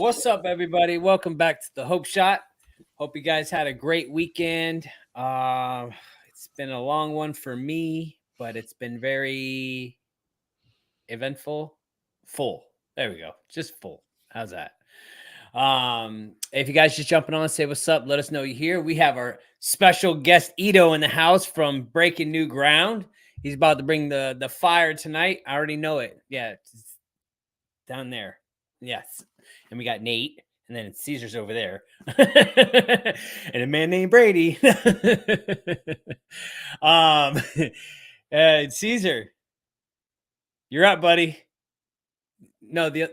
What's up, everybody? Welcome back to the Hope Shot. Hope you guys had a great weekend. It's been a long one for me, but it's been very eventful. Full. There we go. Just full. How's that? If you guys just jumping on, say what's up. Let us know you're here. We have our special guest Ito in the house from Breaking New Ground. He's about to bring the fire tonight. I already know it. Yeah, it's down there. Yes. And we got Nate, and then Caesar's over there. And a man named Brady. Caesar, you're up, buddy. No, the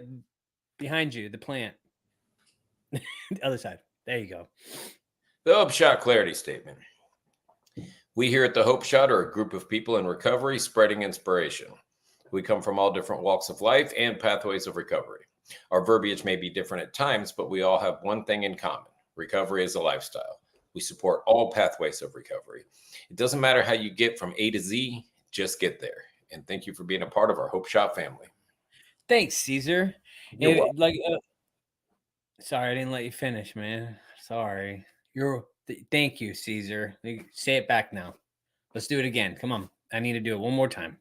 behind you, the plant. The other side. There you go. The Hope Shot Clarity Statement. We here at the Hope Shot are a group of people in recovery spreading inspiration. We come from all different walks of life and pathways of recovery. Our verbiage may be different at times, but we all have one thing in common. Recovery is a lifestyle. We support all pathways of recovery. It doesn't matter how you get from A to Z, just get there. And thank you for being a part of our Hope Shot family. Thanks, Caesar. Sorry, I didn't let you finish, man. Sorry. Thank you, Caesar. Say it back now. Let's do it again. Come on. I need to do it one more time.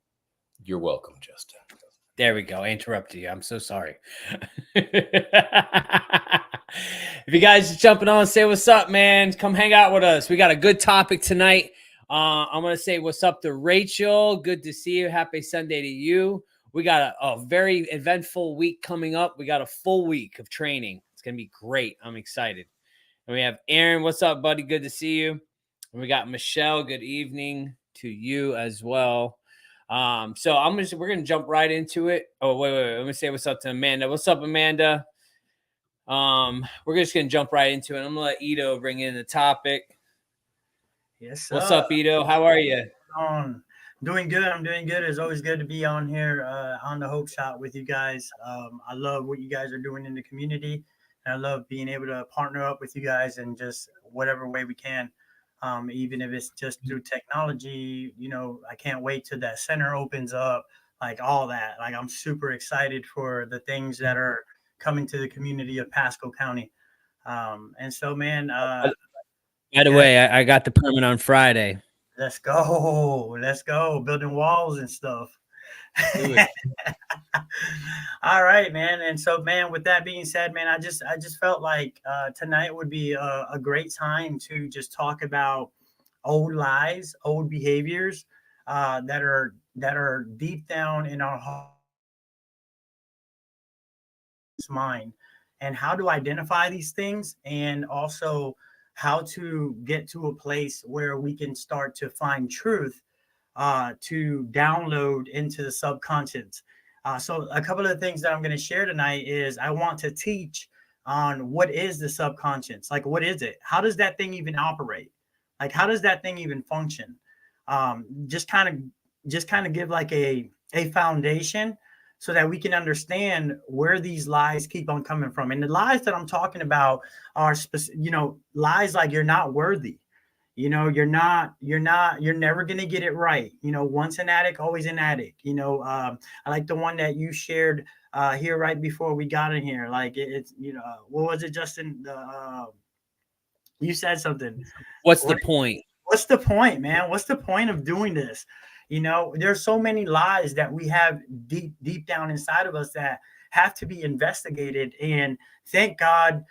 You're welcome, Justin. There we go. I interrupted you. I'm so sorry. If you guys just jumping on, say what's up, man. Come hang out with us. We got a good topic tonight. I'm going to say what's up to Rachel. Good to see you. Happy Sunday to you. We got a very eventful week coming up. We got a full week of training. It's going to be great. I'm excited. And we have Aaron. What's up, buddy? Good to see you. And we got Michelle. Good evening to you as well. So we're gonna jump right into it. Oh, wait. Let me say what's up to Amanda. What's up, Amanda? We're just gonna jump right into it. I'm gonna let Ito bring in the topic. Yes. What's up, Ito? How are you? Doing good. I'm doing good. It's always good to be on here on the Hope Shot with you guys. I love what you guys are doing in the community, and I love being able to partner up with you guys in just whatever way we can. Even if it's just through technology, I can't wait till that center opens up, like all that. Like, I'm super excited for the things that are coming to the community of Pasco County. And so, man, by the way, I got the permit on Friday. Let's go. Building walls and stuff. All right, man. And so, man, with that being said, man, I just felt like tonight would be a great time to just talk about old lies, old behaviors that are deep down in our mind, and how to identify these things, and also how to get to a place where we can start to find truth to download into the subconscious. So a couple of things that I'm going to share tonight is I want to teach on what is the subconscious. Like, what is it? How does that thing even operate? Like, how does that thing even function? Just kind of give like a foundation so that we can understand where these lies keep on coming from. And the lies that I'm talking about are lies like you're not worthy. You're never going to get it right. Once an addict, always an addict. I like the one that you shared here right before we got in here. Like it's, what was it, Justin? You said something. What's the point? What's the point, man? What's the point of doing this? There's so many lies that we have deep down inside of us that have to be investigated. And thank God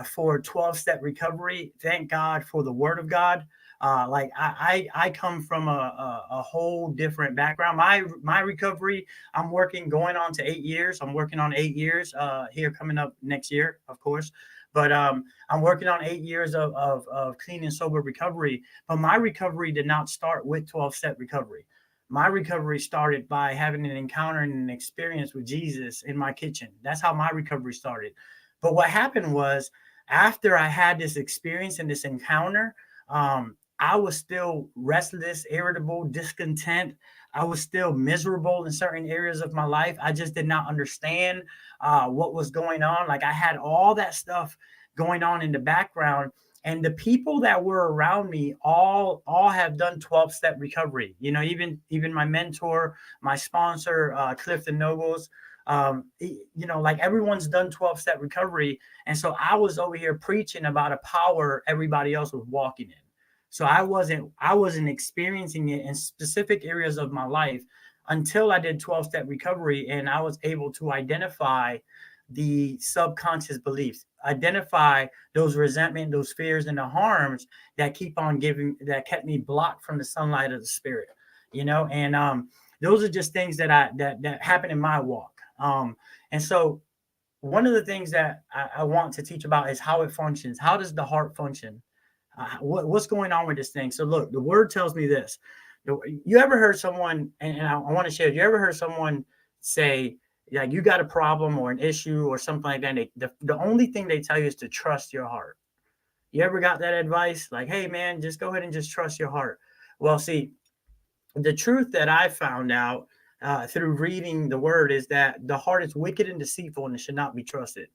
for 12-step recovery. Thank God for the Word of God. Like I come from a whole different background. My recovery, I'm going on to 8 years. I'm working on 8 years here coming up next year, of course. But I'm working on 8 years of clean and sober recovery. But my recovery did not start with 12-step recovery. My recovery started by having an encounter and an experience with Jesus in my kitchen. That's how my recovery started. But what happened was, after I had this experience and this encounter, I was still restless, irritable, discontent. I was still miserable in certain areas of my life. I just did not understand what was going on. Like, I had all that stuff going on in the background. And the people that were around me all have done 12-step recovery. You know, even my mentor, my sponsor, Clifton Nobles, you know, like everyone's done 12-step recovery. And so I was over here preaching about a power everybody else was walking in. So I wasn't experiencing it in specific areas of my life until I did 12-step recovery, and I was able to identify the subconscious beliefs, identify those resentment, those fears, and the harms that kept me blocked from the sunlight of the spirit, you know. And those are just things that happen in my walk. And so one of the things that I want to teach about is how it functions. How does the heart function? What's going on with this thing? So look, the word tells me this. You ever heard someone, and I want to share, you ever heard someone say, like, you got a problem or an issue or something like that, and the only thing they tell you is to trust your heart? You ever got that advice? Like, hey, man, just go ahead and just trust your heart. Well, see, the truth that I found out through reading the word is that the heart is wicked and deceitful and it should not be trusted.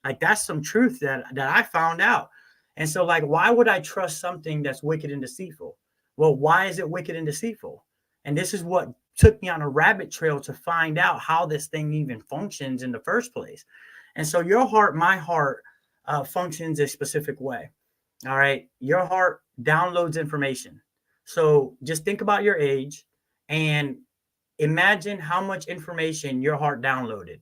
Like, that's some truth that I found out. And so, like, why would I trust something that's wicked and deceitful? Well, why is it wicked and deceitful? And this is what took me on a rabbit trail to find out how this thing even functions in the first place. And so your heart, my heart, functions a specific way. All right. Your heart downloads information. So just think about your age and imagine how much information your heart downloaded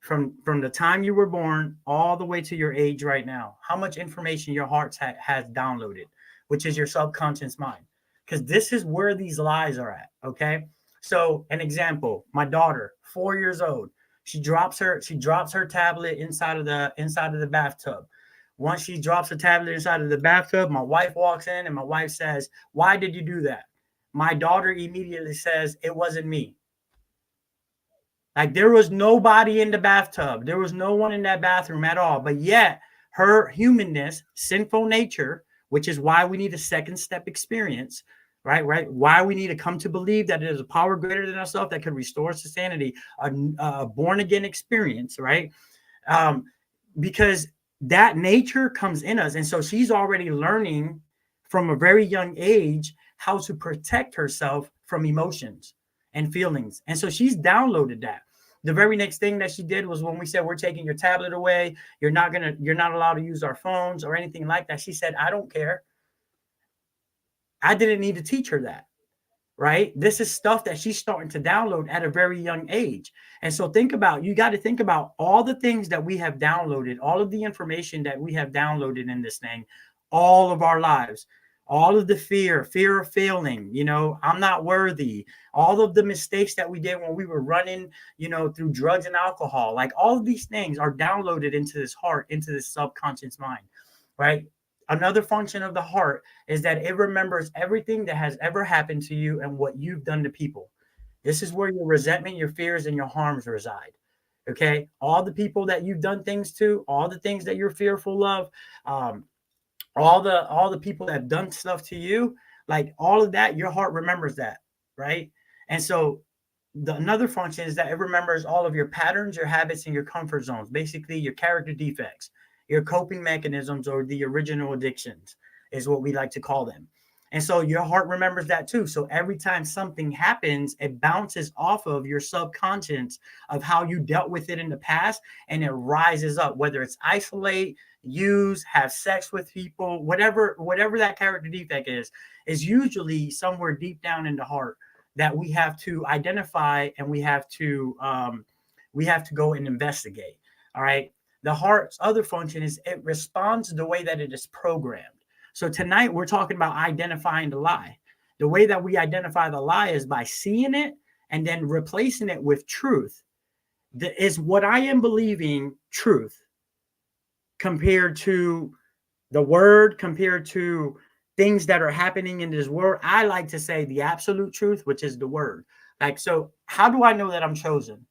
from the time you were born all the way to your age right now. How much information your heart has downloaded, which is your subconscious mind, because this is where these lies are at. Okay. So an example, my daughter, 4 years old, she drops her tablet inside of the bathtub. Once she drops the tablet inside of the bathtub, my wife walks in and my wife says, "Why did you do that?" My daughter immediately says, "It wasn't me." Like, there was nobody in the bathtub. There was no one in that bathroom at all. But yet her humanness, sinful nature, which is why we need a second step experience, right? Why we need to come to believe that there's a power greater than ourselves that could restore us to sanity, a born again experience, right? Because that nature comes in us. And so she's already learning from a very young age how to protect herself from emotions and feelings. And so she's downloaded that. The very next thing that she did was when we said, we're taking your tablet away, you're not allowed to use our phones or anything like that. She said, I don't care. I didn't need to teach her that, right? This is stuff that she's starting to download at a very young age. And so you got to think about all the things that we have downloaded, all of the information that we have downloaded in this thing, all of our lives. All of the fear of failing, I'm not worthy, all of the mistakes that we did when we were running, through drugs and alcohol, like all of these things are downloaded into this heart, into this subconscious mind, right? Another function of the heart is that it remembers everything that has ever happened to you and what you've done to people. This is where your resentment, your fears, and your harms reside. Okay. All the people that you've done things to, all the things that you're fearful of, all the people that have done stuff to you, like all of that, your heart remembers that, right? And so another function is that it remembers all of your patterns, your habits, and your comfort zones, basically your character defects, your coping mechanisms, or the original addictions is what we like to call them. And so your heart remembers that too. So every time something happens, it bounces off of your subconscious of how you dealt with it in the past, and it rises up, whether it's isolate, use, have sex with people, whatever that character defect is usually somewhere deep down in the heart that we have to identify, and we have to go and investigate. All right. The heart's other function is it responds the way that it is programmed. So tonight we're talking about identifying the lie. The way that we identify the lie is by seeing it and then replacing it with truth. Is what I am believing truth compared to the word, compared to things that are happening in this world? I like to say the absolute truth, which is the word. Like, so how do I know that I'm chosen?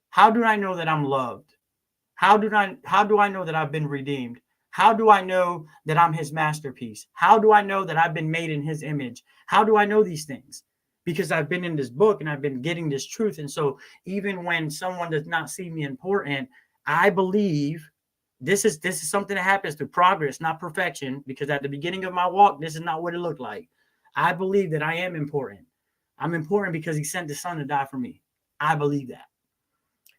How do I know that I'm loved? How do I know that I've been redeemed? How do I know that I'm his masterpiece? How do I know that I've been made in his image? How do I know these things? Because I've been in this book and I've been getting this truth. And so even when someone does not see me important, I believe This is something that happens through progress, not perfection, because at the beginning of my walk, this is not what it looked like. I believe that I am important. I'm important because he sent the son to die for me. I believe that.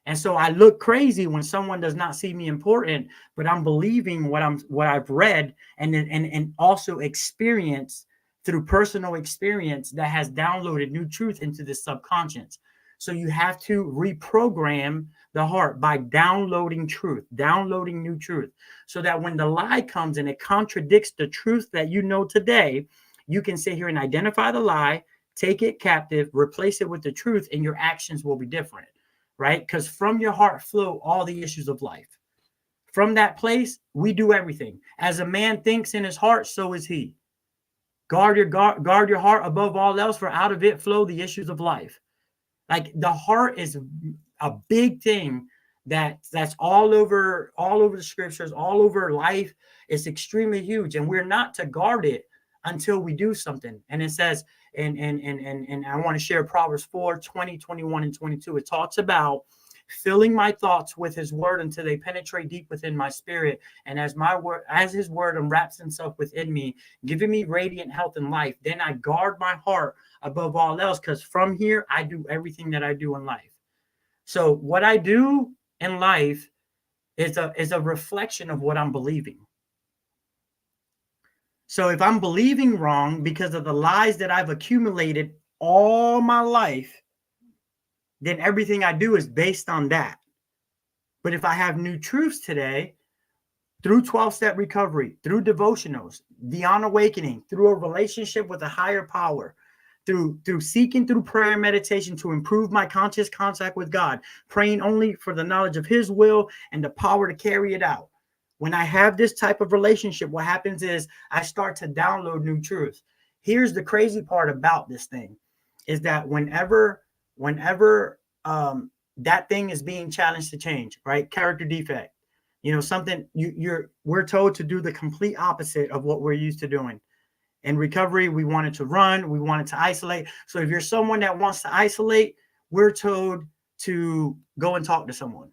And so I look crazy when someone does not see me important, but I'm believing what I've read and also experienced through personal experience that has downloaded new truth into the subconscious. So you have to reprogram the heart by downloading truth, downloading new truth, so that when the lie comes and it contradicts the truth that you know today, you can sit here and identify the lie, take it captive, replace it with the truth, and your actions will be different. Right? Because from your heart flow all the issues of life. From that place, we do everything. As a man thinks in his heart, so is he. Guard your heart above all else, for out of it flow the issues of life. Like the heart is a big thing that's all over the scriptures, all over life. It's extremely huge, and we're not to guard it until we do something. And it says, and I want to share Proverbs 4, 20, 21, and 22. It talks about filling my thoughts with his word until they penetrate deep within my spirit. And as his word unwraps himself within me, giving me radiant health and life, then I guard my heart above all else, because from here, I do everything that I do in life. So what I do in life is a reflection of what I'm believing. So if I'm believing wrong because of the lies that I've accumulated all my life, then everything I do is based on that. But if I have new truths today, through 12-step recovery, through devotionals, beyond awakening, through a relationship with a higher power, through seeking through prayer and meditation to improve my conscious contact with God, praying only for the knowledge of his will and the power to carry it out. When I have this type of relationship, what happens is I start to download new truth. Here's the crazy part about this thing is that whenever that thing is being challenged to change, right? Character defect, something we're told to do the complete opposite of what we're used to doing. In recovery, we wanted to run, we wanted to isolate. So if you're someone that wants to isolate, we're told to go and talk to someone.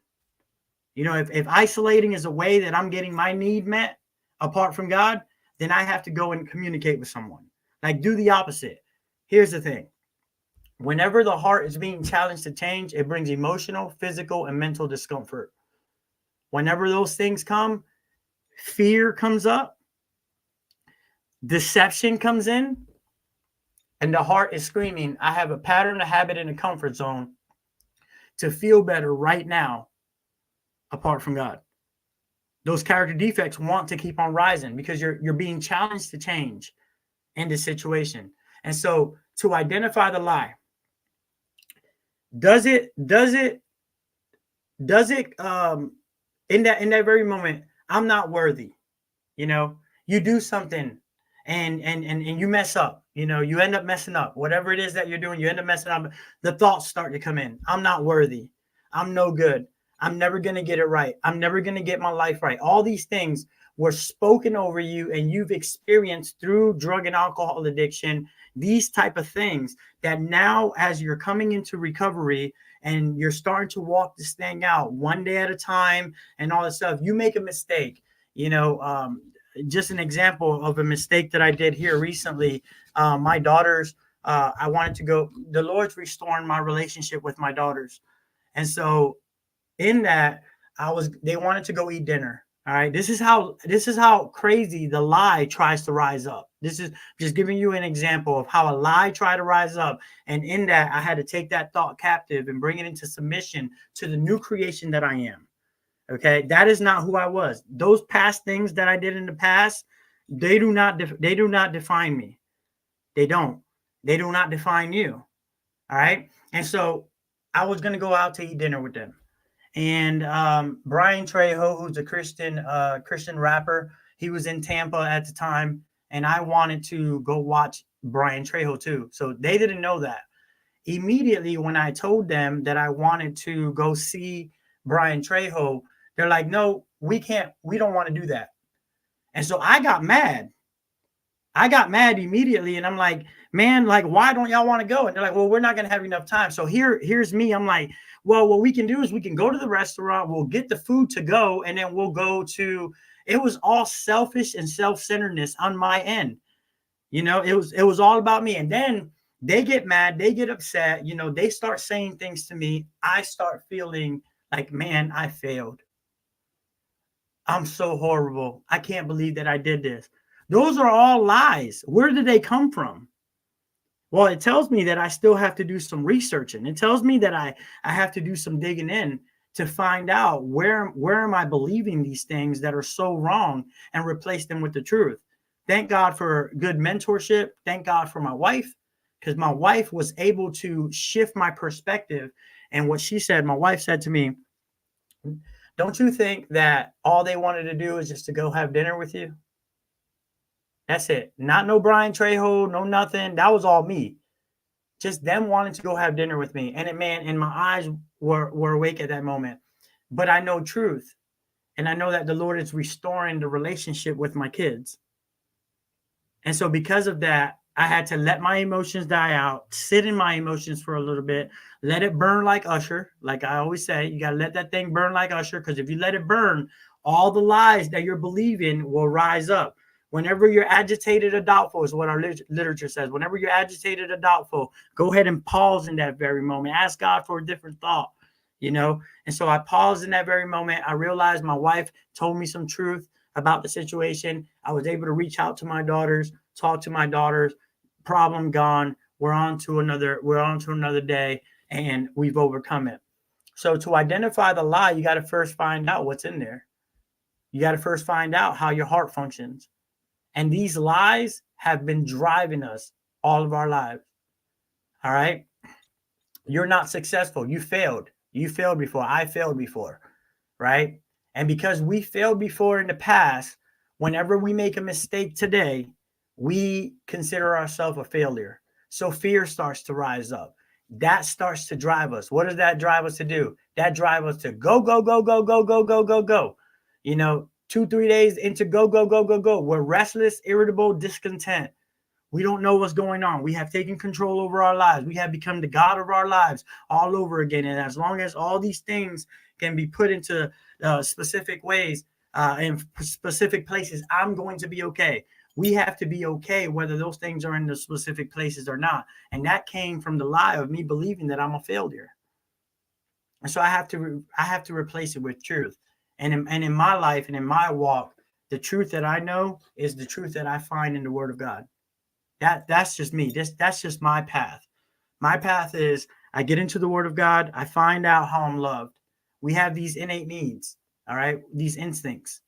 If isolating is a way that I'm getting my need met apart from God, then I have to go and communicate with someone. Like, do the opposite. Here's the thing. Whenever the heart is being challenged to change, it brings emotional, physical, and mental discomfort. Whenever those things come, fear comes up, deception comes in, and the heart is screaming, I have a pattern, a habit, and a comfort zone to feel better right now apart from God. Those character defects want to keep on rising because you're being challenged to change in this situation. And so to identify the lie, does it in that very moment, I'm not worthy. You do something and you mess up, you end up messing up. Whatever it is that you're doing, you end up messing up. The thoughts start to come in. I'm not worthy. I'm no good. I'm never going to get it right. I'm never going to get my life right. All these things were spoken over you and you've experienced through drug and alcohol addiction, these type of things that now as you're coming into recovery and you're starting to walk this thing out one day at a time and all this stuff, you make a mistake. Just an example of a mistake that I did here recently. My daughters, I wanted to go, the Lord's restoring my relationship with my daughters. And so in that, they wanted to go eat dinner. All right. This is how crazy the lie tries to rise up. This is just giving you an example of how a lie tried to rise up. And in that, I had to take that thought captive and bring it into submission to the new creation that I am. Okay. That is not who I was. Those past things that I did in the past, they do not define me. They do not define you. All right. And so I was going to go out to eat dinner with them. And Brian Trejo, who's a Christian rapper, he was in Tampa at the time, and I wanted to go watch Brian Trejo too. So they didn't know that. Immediately when I told them that I wanted to go see Brian Trejo, they're like, no, we don't want to do that. And so I got mad. I got mad immediately, and I'm like, man, like, why don't y'all want to go? And they're like, well, we're not going to have enough time. So here's me. I'm like, well, what we can do is we can go to the restaurant, we'll get the food to go, and then we'll go to, it was all selfish and self-centeredness on my end. You know, it was all about me. And then they get mad, they get upset, you know, they start saying things to me. I start feeling like, man, I failed. I'm so horrible. I can't believe that I did this. Those are all lies. Where did they come from? Well, it tells me that I still have to do some researching. It tells me that I have to do some digging in to find out where am I believing these things that are so wrong and replace them with the truth. Thank God for good mentorship. Thank God for my wife, because my wife was able to shift my perspective. And what she said, my wife said to me, don't you think that all they wanted to do is just to go have dinner with you? That's it. Not no Brian Trejo, no nothing. That was all me. Just them wanting to go have dinner with me. And it, man, and my eyes were awake at that moment. But I know truth. And I know that the Lord is restoring the relationship with my kids. And so because of that, I had to let my emotions die out, sit in my emotions for a little bit, let it burn like Usher. Like I always say, you got to let that thing burn like Usher, because if you let it burn, all the lies that you're believing will rise up. Whenever you're agitated or doubtful, is what our literature says. Whenever you're agitated or doubtful, go ahead and pause in that very moment. Ask God for a different thought, you know? And so I paused in that very moment. I realized my wife told me some truth about the situation. I was able to reach out to my daughters, talk to my daughters. Problem gone. We're on to another day, and we've overcome it. So to identify the lie, you got to first find out what's in there. You got to first find out how your heart functions. And these lies have been driving us all of our lives. All right. You're not successful. You failed. You failed before. I failed before. Right. And because we failed before in the past, whenever we make a mistake today, we consider ourselves a failure. So fear starts to rise up. That starts to drive us. What does that drive us to do? That drives us to go, go, go, go, go, go, go, go, go. You know, 2-3 days into go, go, go, go, go. We're restless, irritable, discontent. We don't know what's going on. We have taken control over our lives. We have become the God of our lives all over again. And as long as all these things can be put into specific ways in specific places, I'm going to be okay. We have to be okay whether those things are in the specific places or not. And that came from the lie of me believing that I'm a failure. And so I have to replace it with truth. And in my life and in my walk, the truth that I know is the truth that I find in the Word of God. That's just me. That's just my path. My path is I get into the Word of God. I find out how I'm loved. We have these innate needs. All right. These instincts,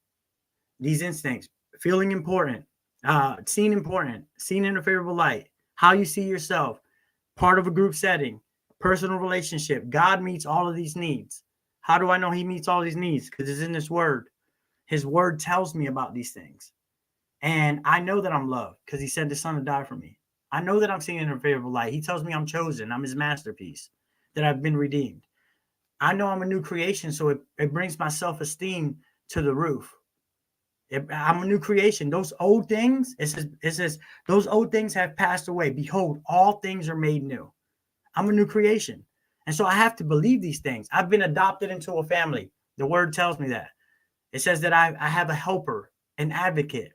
feeling important, seen in a favorable light, how you see yourself, part of a group setting, personal relationship. God meets all of these needs. How do I know he meets all these needs? Because it's in his word. His word tells me about these things. And I know that I'm loved because he sent his son to die for me. I know that I'm seen in a favorable light. He tells me I'm chosen. I'm his masterpiece, that I've been redeemed. I know I'm a new creation, so it brings my self-esteem to the roof. I'm a new creation. Those old things, it says, those old things have passed away. Behold, all things are made new. I'm a new creation. And so I have to believe these things. I've been adopted into a family. The word tells me that. It says that I have a helper, an advocate.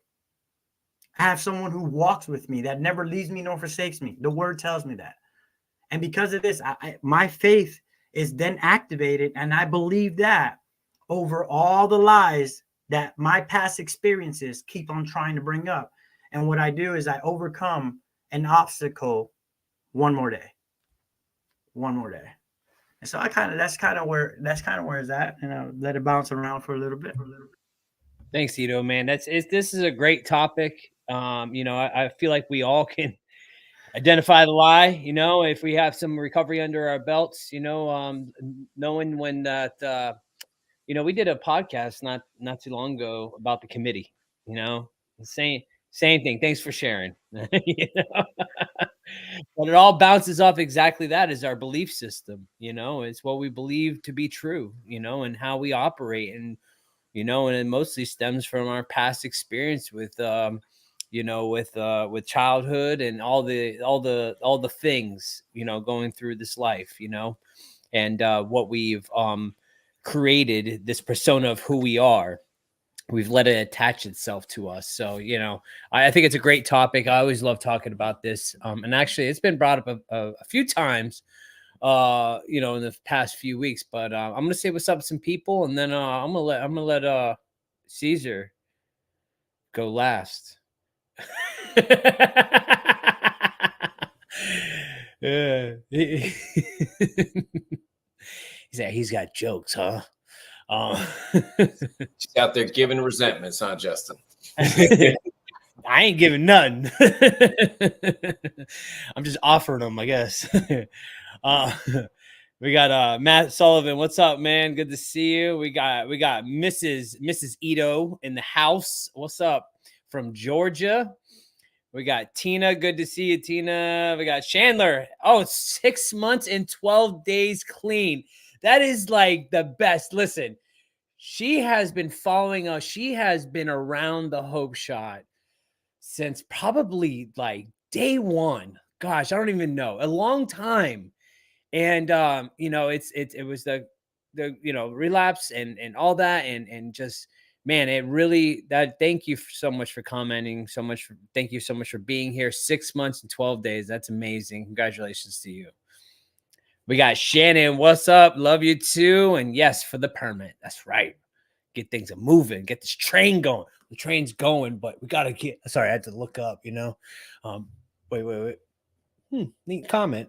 I have someone who walks with me that never leaves me nor forsakes me. The word tells me that. And because of this, my faith is then activated, and I believe that over all the lies that my past experiences keep on trying to bring up. And what I do is I overcome an obstacle one more day. And so that's kind of where it's at, and I'll let it bounce around for a little bit. Thanks, Ito, man. This is a great topic. I feel like we all can identify the lie, if we have some recovery under our belts, knowing when that, we did a podcast not too long ago about the committee, the same thing. Thanks for sharing. But it all bounces off exactly that is our belief system, it's what we believe to be true, and how we operate. And it mostly stems from our past experience with, you know, with childhood and all the things, you know, going through this life, you know, and what we've created, this persona of who we are. We've let it attach itself to us. So, you know, I think it's a great topic. I always love talking about this. And actually, it's been brought up a few times, you know, in the past few weeks. But I'm gonna say what's up to some people, and then I'm gonna let Caesar go last. Yeah. He's got jokes, huh? She's out there giving resentments, huh, Justin? I ain't giving none. I'm just offering them, I guess. We got Matt Sullivan. What's up, man? Good to see you. We got Mrs. Ito in the house. What's up from Georgia? We got Tina. Good to see you, Tina. We got Chandler. Oh, 6 months and 12 days clean. That is like the best. Listen, she has been following us. She has been around the Hope Shot since probably like day one. Gosh, I don't even know. A long time. And you know, it was the you know, relapse and all that, and just, man, it really, that, thank you so much for commenting, so much for, thank you so much for being here. 6 months and 12 days. That's amazing. Congratulations to you. We got Shannon. What's up? Love you too. And yes, for the permit. That's right. Get things moving. Get this train going. The train's going, but we gotta get. Sorry, I had to look up. You know, wait. Neat comment.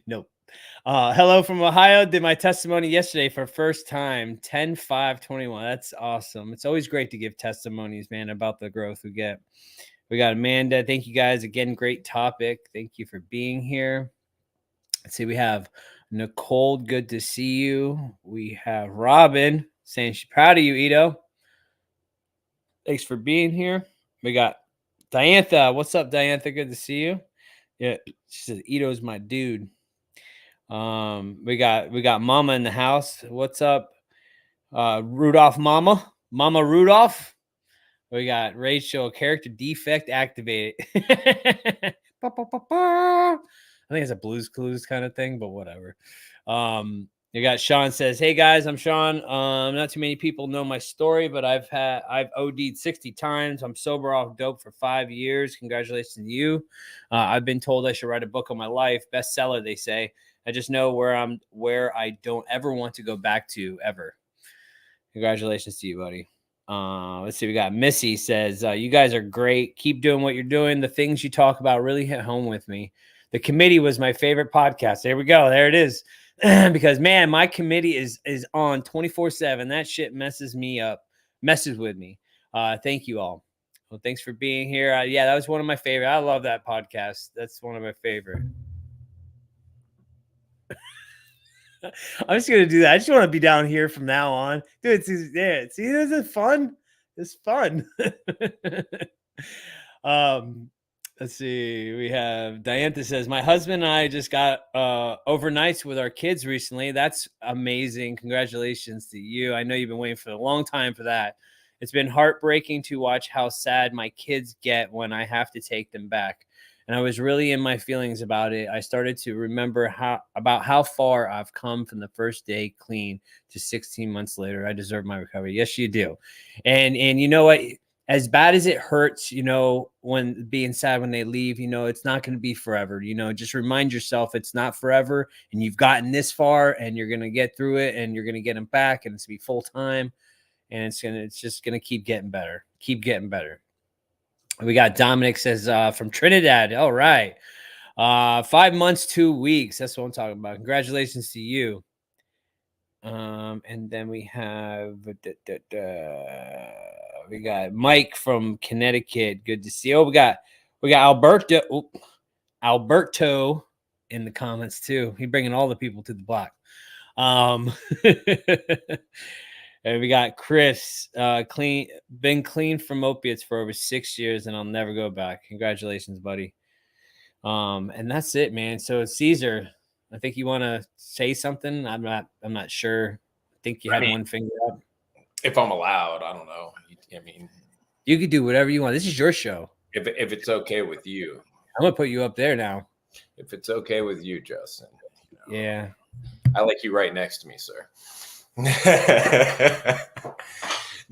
Nope. Hello from Ohio. Did my testimony yesterday for first time. 10/5/21. That's awesome. It's always great to give testimonies, man, about the growth we get. We got Amanda. Thank you guys again. Great topic. Thank you for being here. Let's see. We have Nicole. Good to see you. We have Robin saying she's proud of you, Ito. Thanks for being here. We got Diantha. What's up, Diantha? Good to see you. Yeah, she says Ito's my dude. We got Mama in the house. What's up, Rudolph Mama Rudolph? We got Rachel, character defect activated. I think it's a Blue's Clues kind of thing, but whatever. You got Sean says, "Hey guys, I'm Sean. Not too many people know my story, but I've OD'd 60 times. I'm sober off dope for 5 years. Congratulations to you. I've been told I should write a book on my life, bestseller, they say. I just know where I don't ever want to go back to ever. Congratulations to you, buddy." Let's see. We got Missy says, "You guys are great. Keep doing what you're doing. The things you talk about really hit home with me. The committee was my favorite podcast." There we go. There it is. Because, man, my committee is on 24/7. That shit messes with me. Thank you all. Well, thanks for being here. Yeah, that was one of my favorite. I love that podcast. That's one of my favorite. I'm just gonna do that. I just want to be down here from now on, dude. See, this is fun. It's fun. Let's see. We have Diantha says, "My husband and I just got overnights with our kids recently. That's amazing. Congratulations to you. I know you've been waiting for a long time for that. It's been heartbreaking to watch how sad my kids get when I have to take them back. And I was really in my feelings about it. I started to remember how far I've come from the first day clean to 16 months later. I deserve my recovery." Yes, you do. And you know what? As bad as it hurts, you know, when being sad when they leave, you know, it's not going to be forever. You know, just remind yourself it's not forever, and you've gotten this far, and you're going to get through it, and you're going to get them back, and it's going to be full time, and it's just going to keep getting better. Keep getting better. We got Dominic says from Trinidad. All right. 5 months, 2 weeks. That's what I'm talking about. Congratulations to you. And then we have we got Mike from Connecticut. Good to see you. Oh, we got Alberto in the comments too. He's bringing all the people to the block. And we got Chris, been clean from opiates for over 6 years, and I'll never go back. Congratulations, buddy. And that's it, man. So Caesar, I think you want to say something. I'm not sure. I think you had one finger up. If I'm allowed, I don't know. I mean, You can do whatever you want. This is your show. if it's okay with you. I'm gonna put you up there now. If it's okay with you, Justin. Yeah. I like you right next to me, sir.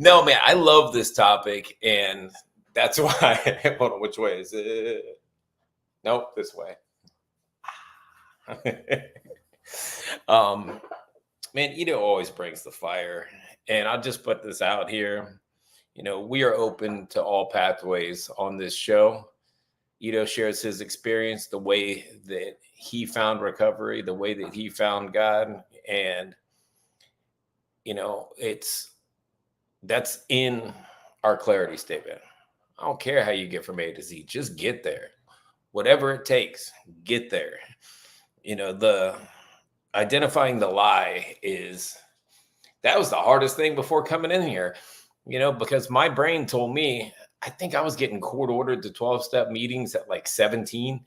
No, man, I love this topic, and that's why. Hold on, which way is it? Nope, this way. Man, Ito always brings the fire, and I'll just put this out here. We are open to all pathways on this show. Ito shares his experience, the way that he found recovery, the way that he found God, and that's in our clarity statement. I don't care how you get from A to Z, just get there. Whatever it takes, get there. The identifying the lie that was the hardest thing before coming in here, because my brain told me, I think I was getting court ordered to 12-step meetings at like 17,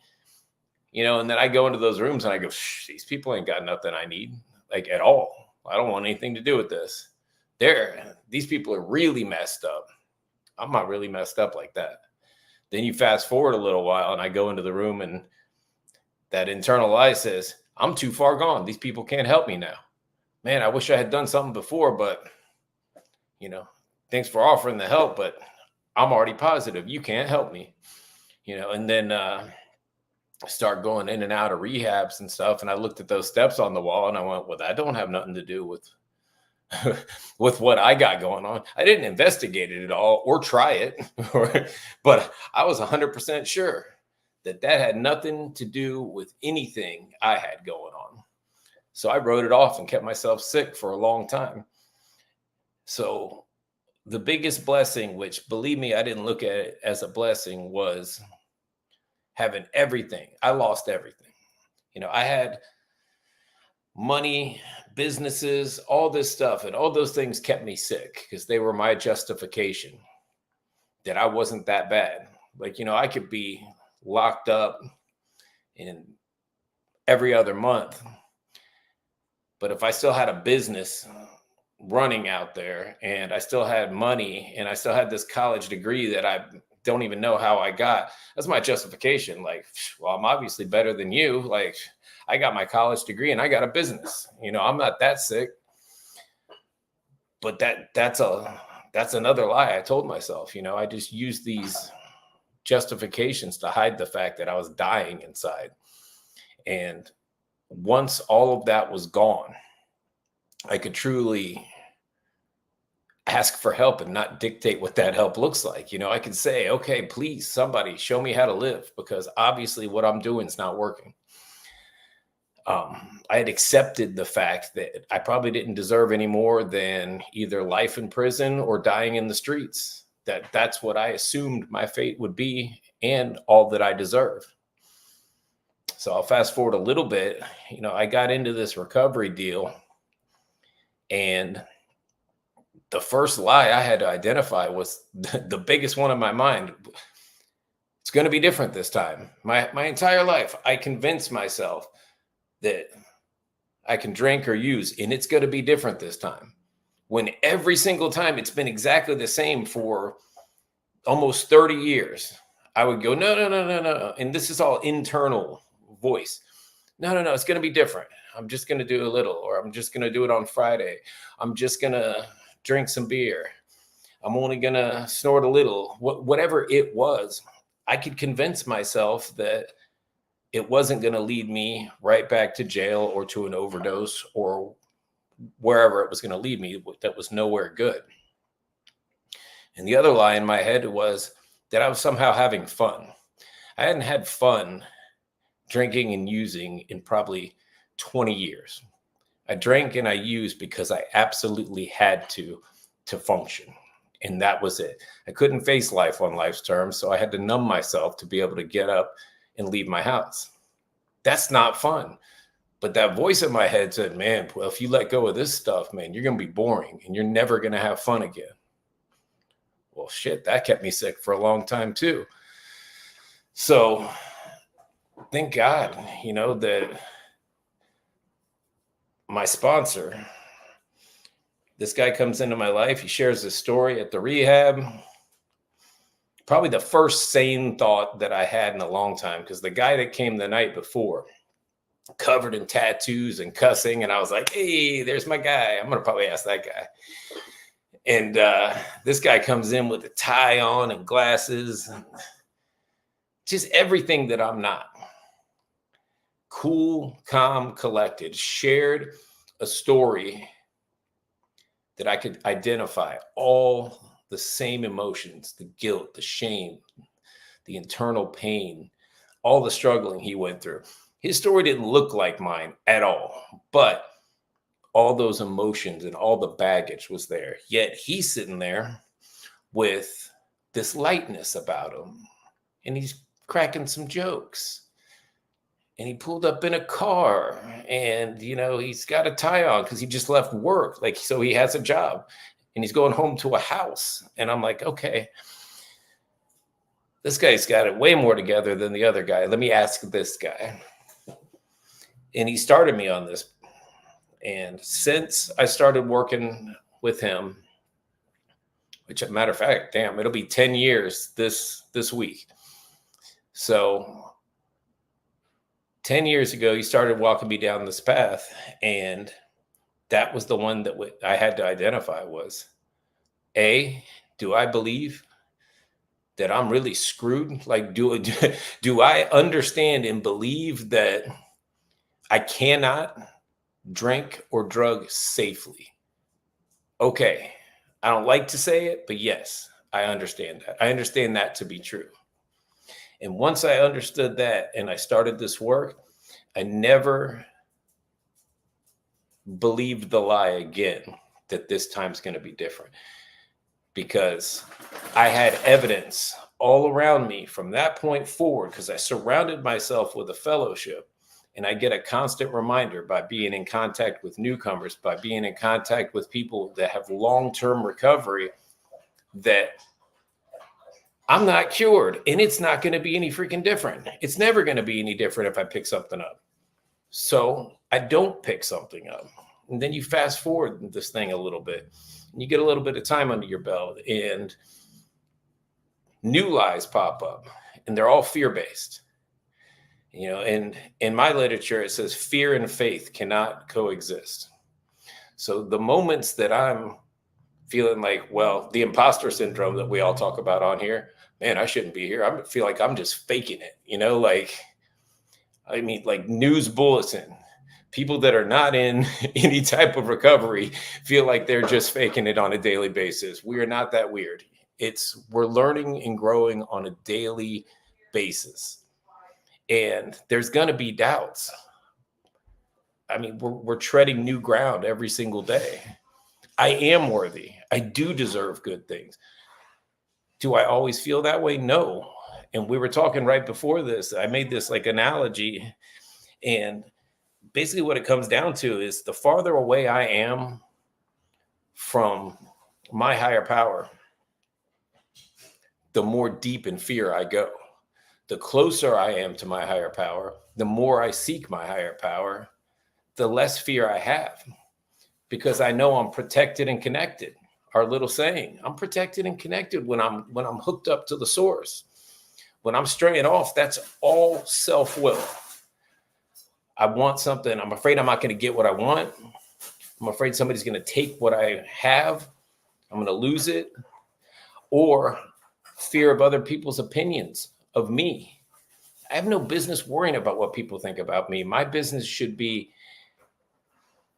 and then I go into those rooms and I go, these people ain't got nothing I need, like, at all. I don't want anything to do with this. These people are really messed up. I'm not really messed up like that. Then you fast forward a little while and I go into the room and that internal lie says, I'm too far gone. These people can't help me now. Man, I wish I had done something before, but, thanks for offering the help, but I'm already positive. You can't help me, and then start going in and out of rehabs and stuff. And I looked at those steps on the wall and I went, well, that don't have nothing to do with with what I got going on. I didn't investigate it at all or try it, but I was 100% sure that had nothing to do with anything I had going on. So I wrote it off and kept myself sick for a long time. So the biggest blessing, which, believe me, I didn't look at it as a blessing, was having everything. I lost everything. I had money, businesses, all this stuff, and all those things kept me sick because they were my justification that I wasn't that bad. Like, I could be locked up in every other month, but if I still had a business running out there and I still had money and I still had this college degree that I don't even know how I got, that's my justification. Like, well, I'm obviously better than you. Like, I got my college degree and I got a business. I'm not that sick. But that's another lie I told myself. I just used these justifications to hide the fact that I was dying inside. And once all of that was gone, I could truly ask for help and not dictate what that help looks like. I could say, okay, please, somebody show me how to live, because obviously what I'm doing is not working. I had accepted the fact that I probably didn't deserve any more than either life in prison or dying in the streets. That's what I assumed my fate would be and all that I deserve. So I'll fast forward a little bit. I got into this recovery deal, and the first lie I had to identify was the biggest one in my mind. It's going to be different this time. My entire life, I convinced myself that I can drink or use, and it's going to be different this time. When every single time it's been exactly the same for almost 30 years, I would go, no. And this is all internal voice. No, it's going to be different. I'm just going to do a little, or I'm just going to do it on Friday. I'm just going to drink some beer. I'm only going to snort a little. Whatever it was, I could convince myself that it wasn't going to lead me right back to jail or to an overdose or wherever it was going to lead me. That was nowhere good. And the other lie in my head was that I was somehow having fun. I hadn't had fun drinking and using in probably 20 years. I drank and I used because I absolutely had to function. And that was it. I couldn't face life on life's terms, so I had to numb myself to be able to get up and leave my house. That's not fun. But that voice in my head said, man, well, if you let go of this stuff, man, you're going to be boring and you're never going to have fun again. Well, shit, that kept me sick for a long time too. So thank God, that my sponsor, this guy comes into my life. He shares his story at the rehab. Probably the first sane thought that I had in a long time, because the guy that came the night before, covered in tattoos and cussing, and I was like, hey, there's my guy. I'm gonna probably ask that guy. And this guy comes in with a tie on and glasses, and just everything that I'm not. Cool, calm, collected, shared a story that I could identify all the same emotions, the guilt, the shame, the internal pain, all the struggling he went through. His story didn't look like mine at all, but all those emotions and all the baggage was there. Yet he's sitting there with this lightness about him, and he's cracking some jokes. And he pulled up in a car, and, you know, he's got a tie on because he just left work. Like, so he has a job, and he's going home to a house. And I'm like, okay, this guy's got it way more together than the other guy. Let me ask this guy. And he started me on this. And since I started working with him, which, as a matter of fact, damn, it'll be 10 years this week. So 10 years ago, he started walking me down this path. And that was the one that I had to identify was, A, do I believe that I'm really screwed? Like, do I understand and believe that I cannot drink or drug safely? Okay. I don't like to say it, but yes, I understand that. I understand that to be true. And once I understood that and I started this work, I never believed the lie again that this time's going to be different, because I had evidence all around me from that point forward, because I surrounded myself with a fellowship. And I get a constant reminder by being in contact with newcomers, by being in contact with people that have long-term recovery, that I'm not cured, and it's not going to be any freaking different. It's never going to be any different if I pick something up. So I don't pick something up. And then you fast forward this thing a little bit, and you get a little bit of time under your belt, and new lies pop up, and they're all fear-based. You know, and in my literature, it says fear and faith cannot coexist. So the moments that I'm feeling like, well, the imposter syndrome that we all talk about on here, man, I shouldn't be here. I feel like I'm just faking it, you know, like, I mean, like news bulletin, people that are not in any type of recovery feel like they're just faking it on a daily basis. We are not that weird. We're learning and growing on a daily basis. And there's going to be doubts. I mean, we're treading new ground every single day. I am worthy. I do deserve good things. Do I always feel that way? No. And we were talking right before this. I made this like analogy. And basically what it comes down to is the farther away I am from my higher power, the more deep in fear I go. The closer I am to my higher power, the more I seek my higher power, the less fear I have, because I know I'm protected and connected. Our little saying, I'm protected and connected when I'm hooked up to the source. When I'm straying off, that's all self-will. I want something. I'm afraid I'm not going to get what I want. I'm afraid somebody's going to take what I have. I'm going to lose it. Or fear of other people's opinions of me. I have no business worrying about what people think about me. My business should be,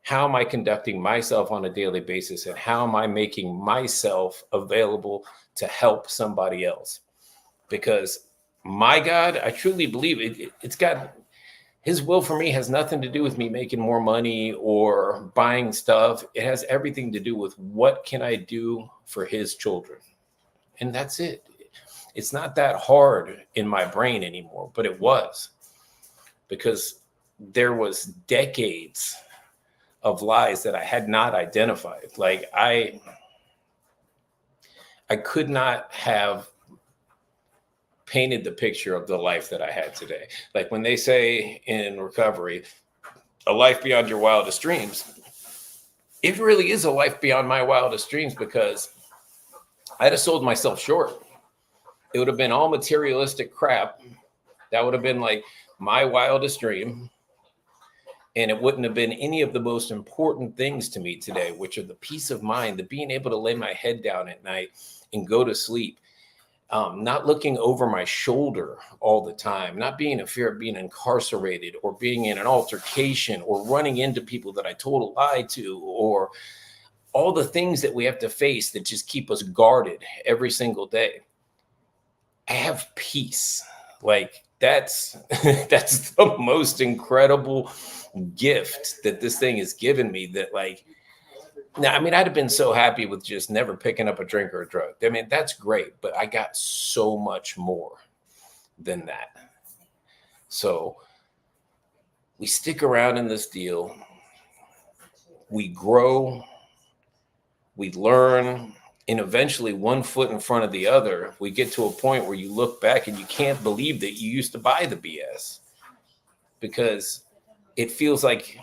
how am I conducting myself on a daily basis, and how am I making myself available to help somebody else? Because my God, I truly believe it's got, his will for me has nothing to do with me making more money or buying stuff. It has everything to do with what can I do for his children. And that's it. It's not that hard in my brain anymore, but it was, because there was decades of lies that I had not identified. Like I could not have painted the picture of the life that I had today. Like when they say in recovery, a life beyond your wildest dreams, it really is a life beyond my wildest dreams, because I'd have sold myself short. It would have been all materialistic crap. That would have been like my wildest dream. And it wouldn't have been any of the most important things to me today, which are the peace of mind, the being able to lay my head down at night and go to sleep, not looking over my shoulder all the time, not being in fear of being incarcerated or being in an altercation or running into people that I told a lie to, or all the things that we have to face that just keep us guarded every single day. I have peace. Like that's that's the most incredible gift that this thing has given me. That, like, now, I mean, I'd have been so happy with just never picking up a drink or a drug. I mean, that's great, but I got so much more than that. So we stick around in this deal. We grow, we learn, and eventually, one foot in front of the other, we get to a point where you look back and you can't believe that you used to buy the BS, because it feels like,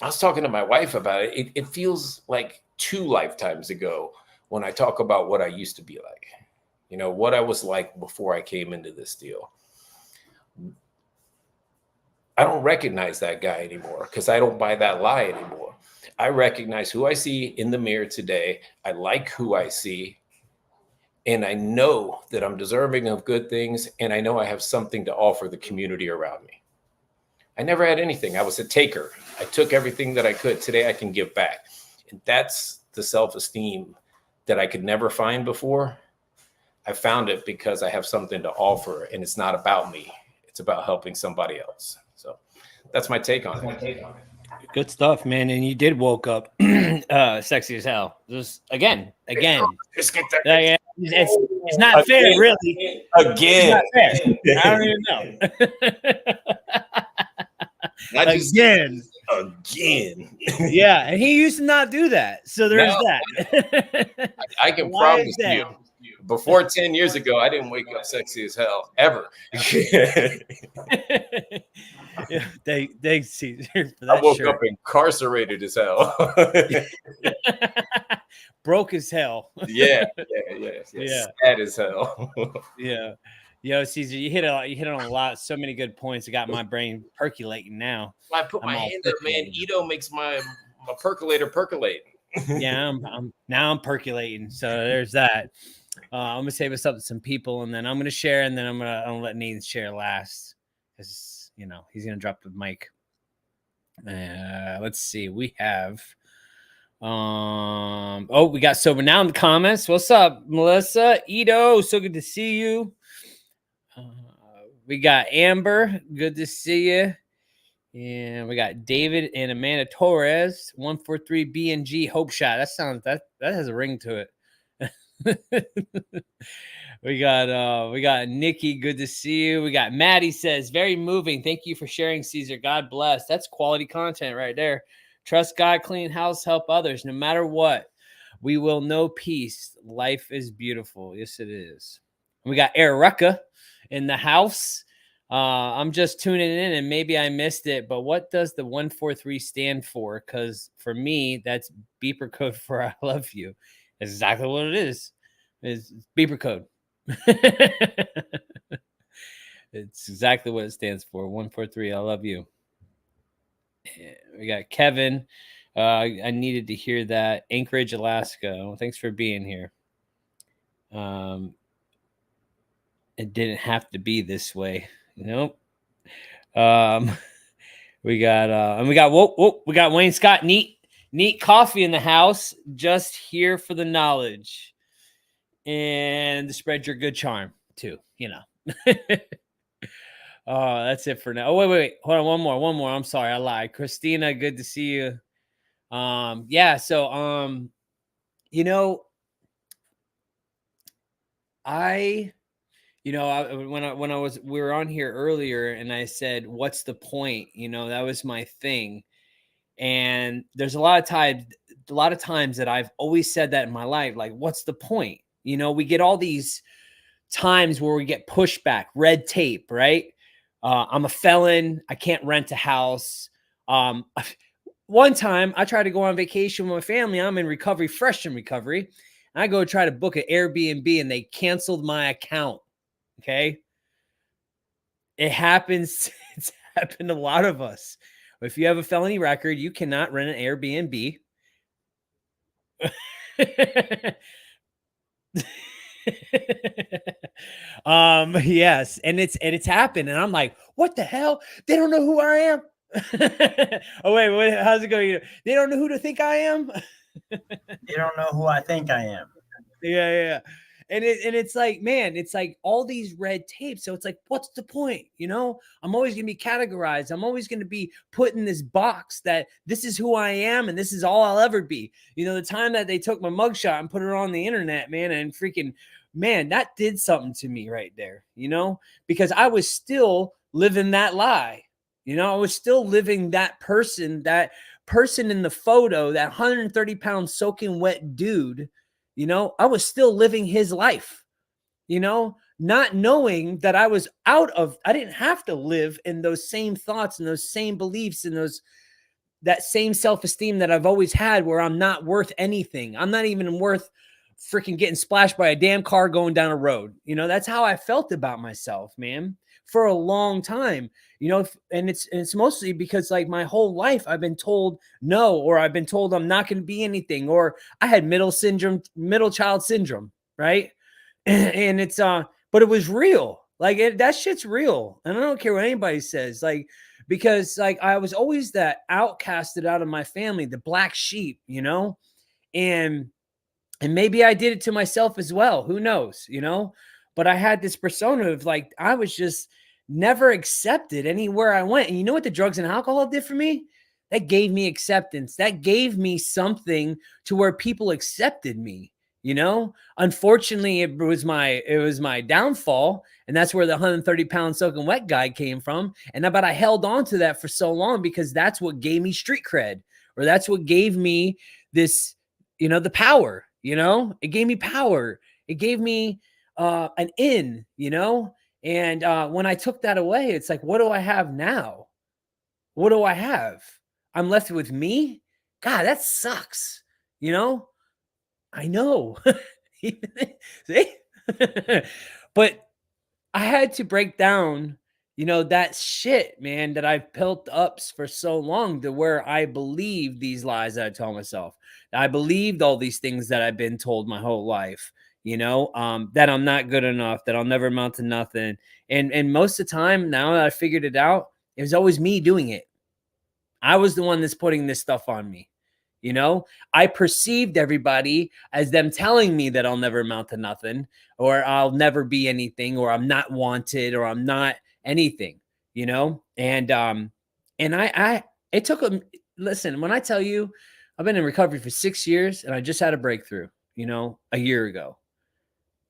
I was talking to my wife about it. It feels like 2 lifetimes ago when I talk about what I used to be like, you know, what I was like before I came into this deal. I don't recognize that guy anymore because I don't buy that lie anymore. I recognize who I see in the mirror today. I like who I see. And I know that I'm deserving of good things. And I know I have something to offer the community around me. I never had anything. I was a taker. I took everything that I could. Today I can give back. And that's the self-esteem that I could never find before. I found it because I have something to offer, and it's not about me. It's about helping somebody else. So that's my take on it. Good stuff, man. And you did woke up sexy as hell. Just again. Just get that. It's not fair, really. Again. It's not fair. I don't even know. Again. Yeah, and he used to not do that. So there's that. I can promise you, before 10 years ago, I didn't wake up sexy as hell ever. Yeah, thanks, Caesar, for that. I woke up incarcerated as hell. Broke as hell. Yeah. Sad as hell. Yeah. Yo, Caesar, you hit on a lot. So many good points. It got my brain percolating now. I put my hand up, man. Ito makes my percolator percolate. Yeah, I'm percolating. So there's that. I'm gonna save us up to some people, and then I'm gonna share, and then I'm gonna let Nathan share last, because he's gonna drop the mic. Let's see. We have. We got Sober Now in the comments. What's up, Melissa? Ito, so good to see you. We got Amber, good to see you. And we got David and Amanda Torres, 143 BNG Hope Shot. That has a ring to it. We got Nikki, good to see you. We got Maddie says, very moving. Thank you for sharing, Caesar. God bless. That's quality content right there. Trust God, clean house, help others. No matter what, we will know peace. Life is beautiful. Yes, it is. And we got Erica in the house. I'm just tuning in, and maybe I missed it, but what does the 143 stand for? Because for me, that's beeper code for I love you. That's exactly what it is. It's beeper code. It's exactly what it stands for. 143, I love you. We got Kevin. I needed to hear that. Anchorage, Alaska. Well, thanks for being here. It didn't have to be this way. Nope. We got Wayne Scott. Neat coffee in the house. Just here for the knowledge and to spread your good charm too. That's it for now. Oh, wait. Hold on. One more. I'm sorry. I lied. Christina, good to see you. Yeah. So, we were on here earlier and I said, what's the point? That was my thing. And there's a lot of times that I've always said that in my life, like, what's the point? We get all these times where we get pushback, red tape, right? I'm a felon. I can't rent a house. one time I tried to go on vacation with my family. I'm in recovery, fresh from recovery. I go try to book an Airbnb and they canceled my account. Okay. It happens. It's happened to a lot of us. If you have a felony record, you cannot rent an Airbnb. Yes, and it's happened, and I'm like, what the hell? They don't know who I am. Oh wait, how's it going? They don't know who to think I am. They don't know who I think I am. Yeah. And it's like, man, it's like all these red tapes. So it's like, what's the point? You know, I'm always gonna be categorized. I'm always gonna be put in this box that this is who I am and this is all I'll ever be. You know, the time that they took my mugshot and put it on the internet, man, and freaking man, that did something to me right there, you know, because I was still living that lie. You know, I was still living that person in the photo, that 130-pound soaking wet dude. You know, I was still living his life, you know, not knowing that I didn't have to live in those same thoughts and those same beliefs and that same self-esteem that I've always had, where I'm not worth anything. I'm not even worth freaking getting splashed by a damn car going down a road. You know, that's how I felt about myself, man, for a long time, you know, and it's mostly because like my whole life I've been told no, or I've been told I'm not going to be anything, or I had middle child syndrome, right? And it's but it was real. Like that shit's real. And I don't care what anybody says, like, because like I was always that outcasted out of my family, the black sheep, you know, and maybe I did it to myself as well. Who knows, you know? But I had this persona of like, I was just never accepted anywhere I went. And you know what the drugs and alcohol did for me? That gave me acceptance. That gave me something to where people accepted me, you know? Unfortunately, it was my downfall. And that's where the 130-pound soaking wet guy came from. But I held on to that for so long because that's what gave me street cred, or that's what gave me this, you know, the power. You know, it gave me power. It gave me an in, you know, and when I took that away, it's like, what do I have now? What do I have? I'm left with me. God, that sucks. You know, I know. See, but I had to break down, you know, that shit, man, that I've built up for so long, to where I believe these lies that I tell myself. I believed all these things that I've been told my whole life, you know, that I'm not good enough, that I'll never amount to nothing. And most of the time, now that I figured it out, it was always me doing it. I was the one that's putting this stuff on me. You know, I perceived everybody as them telling me that I'll never amount to nothing, or I'll never be anything, or I'm not wanted, or I'm not anything, you know? And it took listen, when I tell you I've been in recovery for 6 years and I just had a breakthrough, you know, a year ago.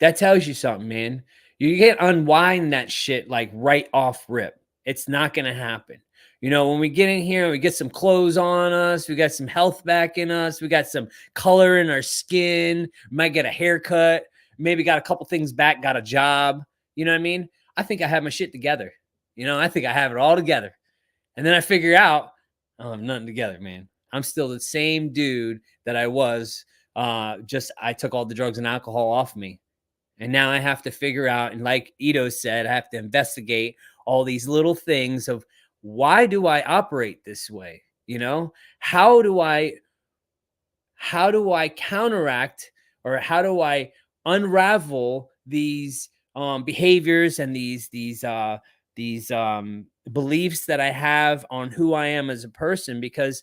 That tells you something, man. You can't unwind that shit like right off rip. It's not going to happen. You know, when we get in here, we get some clothes on us, we got some health back in us, we got some color in our skin, might get a haircut, maybe got a couple things back, got a job. You know what I mean? I think I have my shit together. You know, I think I have it all together. And then I figure out I don't have nothing together, man. I'm still the same dude that I was. Just I took all the drugs and alcohol off me. And now I have to figure out, and like Ito said, I have to investigate all these little things of, why do I operate this way? You know, how do I counteract, or how do I unravel these behaviors and these beliefs that I have on who I am as a person? Because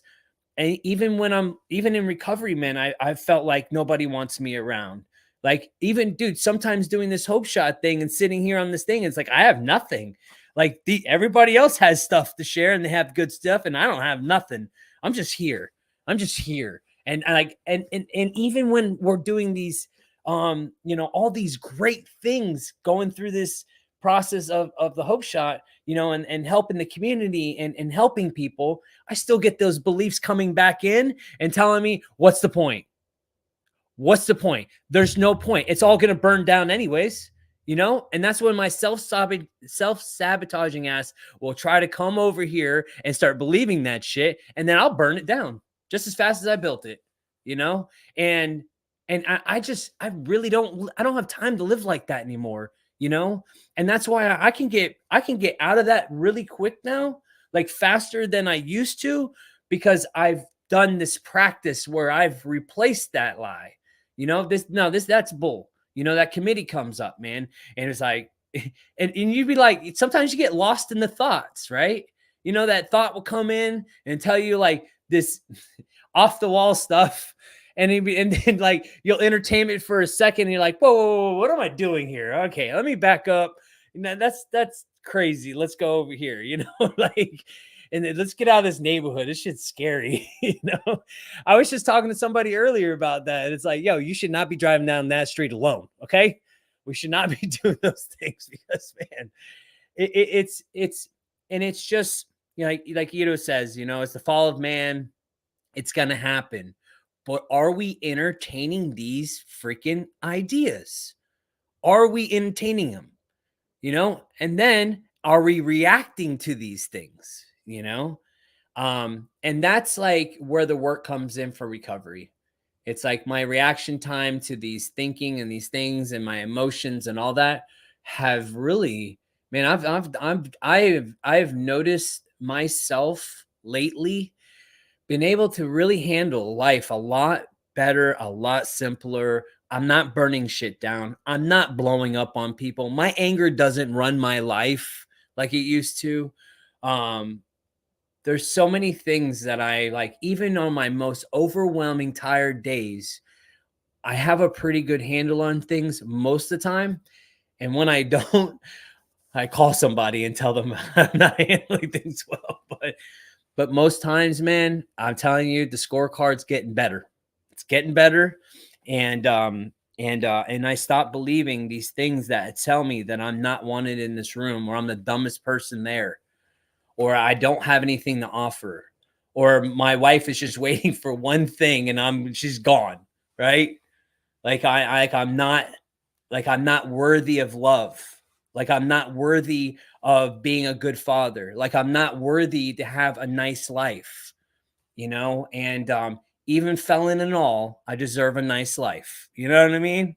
even when I'm even in recovery, man, I felt like nobody wants me around. Like, even, dude, sometimes doing this hope shot thing and sitting here on this thing, it's like I have nothing. Like everybody else has stuff to share and they have good stuff, and I don't have nothing. I'm just here. And even when we're doing these, you know, all these great things, going through this process of the hope shot, you know, and helping the community and helping people, I still get those beliefs coming back in and telling me, what's the point? What's the point? There's no point. It's all going to burn down anyways. you know? And that's when my self-sabotaging ass will try to come over here and start believing that shit, and then I'll burn it down just as fast as I built it, you know? And I really don't have time to live like that anymore, you know? And that's why I can get out of that really quick now, like faster than I used to, because I've done this practice where I've replaced that lie. You know, that's bull. You know, that committee comes up, man, and it's like, and you'd be like, sometimes you get lost in the thoughts, right? You know, that thought will come in and tell you like this off the wall stuff, and then like you'll entertain it for a second, and you're like, whoa, what am I doing here? Okay, let me back up. That's crazy. Let's go over here, you know, like, and then let's get out of this neighborhood. This shit's scary, you know. I was just talking to somebody earlier about that. It's like, yo, you should not be driving down that street alone. Okay, we should not be doing those things because, man, it's and it's just, you know, like Ito says, you know, it's the fall of man. It's gonna happen, but are we entertaining these freaking ideas? Are we entertaining them? You know, and then are we reacting to these things? You know, and that's like where the work comes in for recovery. It's like my reaction time to these thinking and these things and my emotions and all that have really, man, I've noticed myself lately been able to really handle life a lot better, a lot simpler. I'm not burning shit down. I'm not blowing up on people. My anger doesn't run my life like it used to. There's so many things that I like, even on my most overwhelming, tired days, I have a pretty good handle on things most of the time. And when I don't, I call somebody and tell them I'm not handling things well. But most times, man, I'm telling you, the scorecard's getting better. It's getting better. And I stop believing these things that tell me that I'm not wanted in this room, or I'm the dumbest person there, or I don't have anything to offer, or my wife is just waiting for one thing and she's gone, right? Like I'm not worthy of love. Like I'm not worthy of being a good father. Like I'm not worthy to have a nice life, you know? And even felon and all, I deserve a nice life. You know what I mean?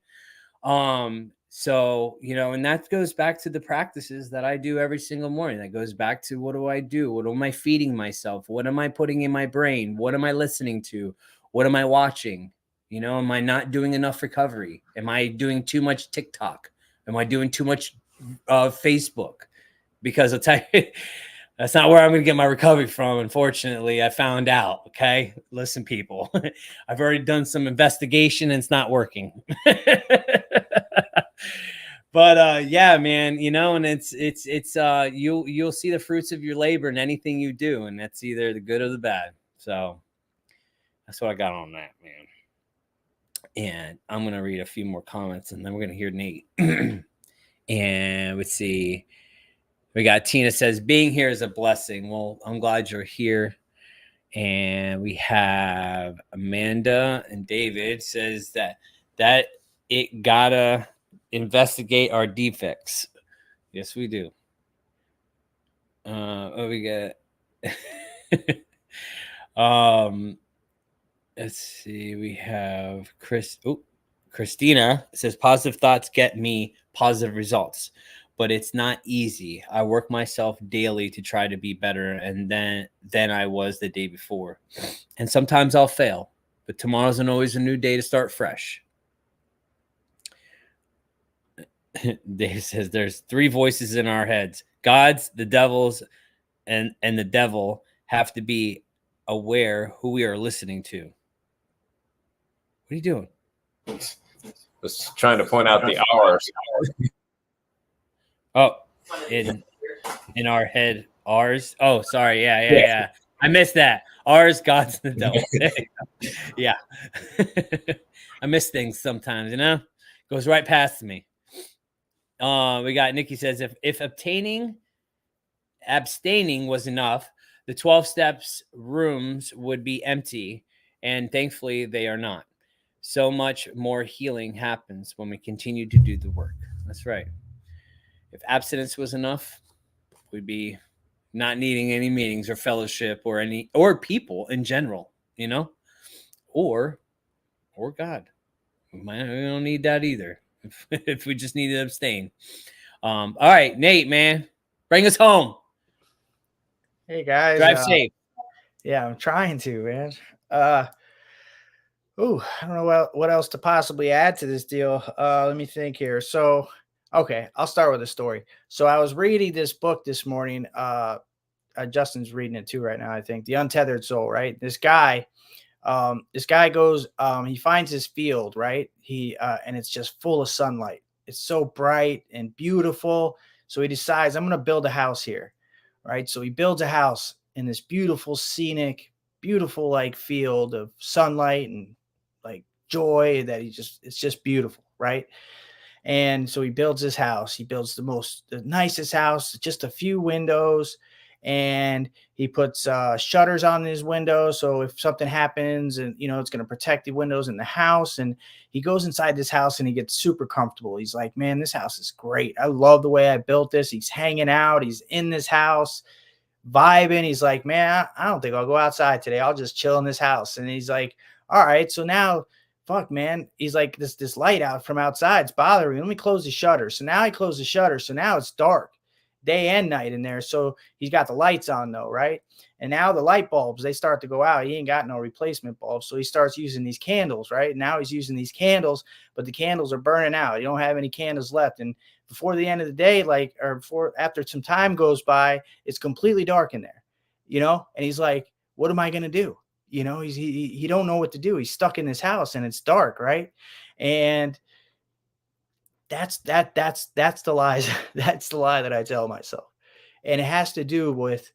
So, you know, and that goes back to the practices that I do every single morning. That goes back to, what do I do? What am I feeding myself? What am I putting in my brain? What am I listening to? What am I watching? You know, am I not doing enough recovery? Am I doing too much TikTok? Am I doing too much Facebook? Because I'll tell you, that's not where I'm going to get my recovery from. Unfortunately, I found out. Okay. Listen, people, I've already done some investigation and it's not working. But yeah, man, you know, and it's you'll see the fruits of your labor in anything you do, and that's either the good or the bad. So that's what I got on that, man. And I'm gonna read a few more comments, and then we're gonna hear Nate. And let's see. We got Tina says, being here is a blessing. Well, I'm glad you're here. And we have Amanda and David says that it gotta investigate our defects. Yes, we do. What we got? Let's see. We have Christina says, positive thoughts get me positive results, but it's not easy. I work myself daily to try to be better and than I was the day before. And sometimes I'll fail, but tomorrow's always a new day to start fresh. Dave says there's three voices in our heads. God's, the devil's, and the devil have to be aware who we are listening to. What are you doing? Just trying to point out the hours. Oh, in our head, ours. Oh, sorry. Yeah. I missed that. Ours, God's, the devil. Yeah. I miss things sometimes, you know? Goes right past me. We got Nikki says, if abstaining was enough, the 12 steps rooms would be empty, and thankfully they are not. So much more healing happens when we continue to do the work. That's right. If abstinence was enough, we'd be not needing any meetings or fellowship or people in general, or God. We don't need that either. If we just need to abstain. All right, Nate, man, bring us home. Hey guys, Drive safe. Yeah, I'm trying to, man. I don't know what else to possibly add to this deal. Let me think here. So, okay, I'll start with a story. So I was reading this book this morning. Justin's reading it too right now, I think. The Untethered Soul, right? This guy goes, he finds his field, right? And it's just full of sunlight. It's so bright and beautiful. So he decides, I'm going to build a house here, right? So he builds a house in this beautiful, scenic, beautiful like field of sunlight and like joy that it's just beautiful, right? And so he builds his house. He builds the nicest house, just a few windows, and he puts shutters on his windows. So if something happens, and it's going to protect the windows in the house. And he goes inside this house and he gets super comfortable. He's like, man, this house is great. I love the way I built this. He's hanging out. He's in this house, vibing. He's like, man, I don't think I'll go outside today. I'll just chill in this house. And he's like, all right, so now, fuck, man. He's like, this light out from outside is bothering me. Let me close the shutter. So now he closed the shutter. So now it's dark, day and night in there. So he's got the lights on though, right? And now the light bulbs, they start to go out. He ain't got no replacement bulbs. So he starts using these candles, right? Now he's using these candles, but the candles are burning out. You don't have any candles left. And before the end of the day, after some time goes by, it's completely dark in there, and he's like, what am I going to do? He don't know what to do. He's stuck in this house and it's dark, right? And that's the lies. That's the lie that I tell myself. And it has to do with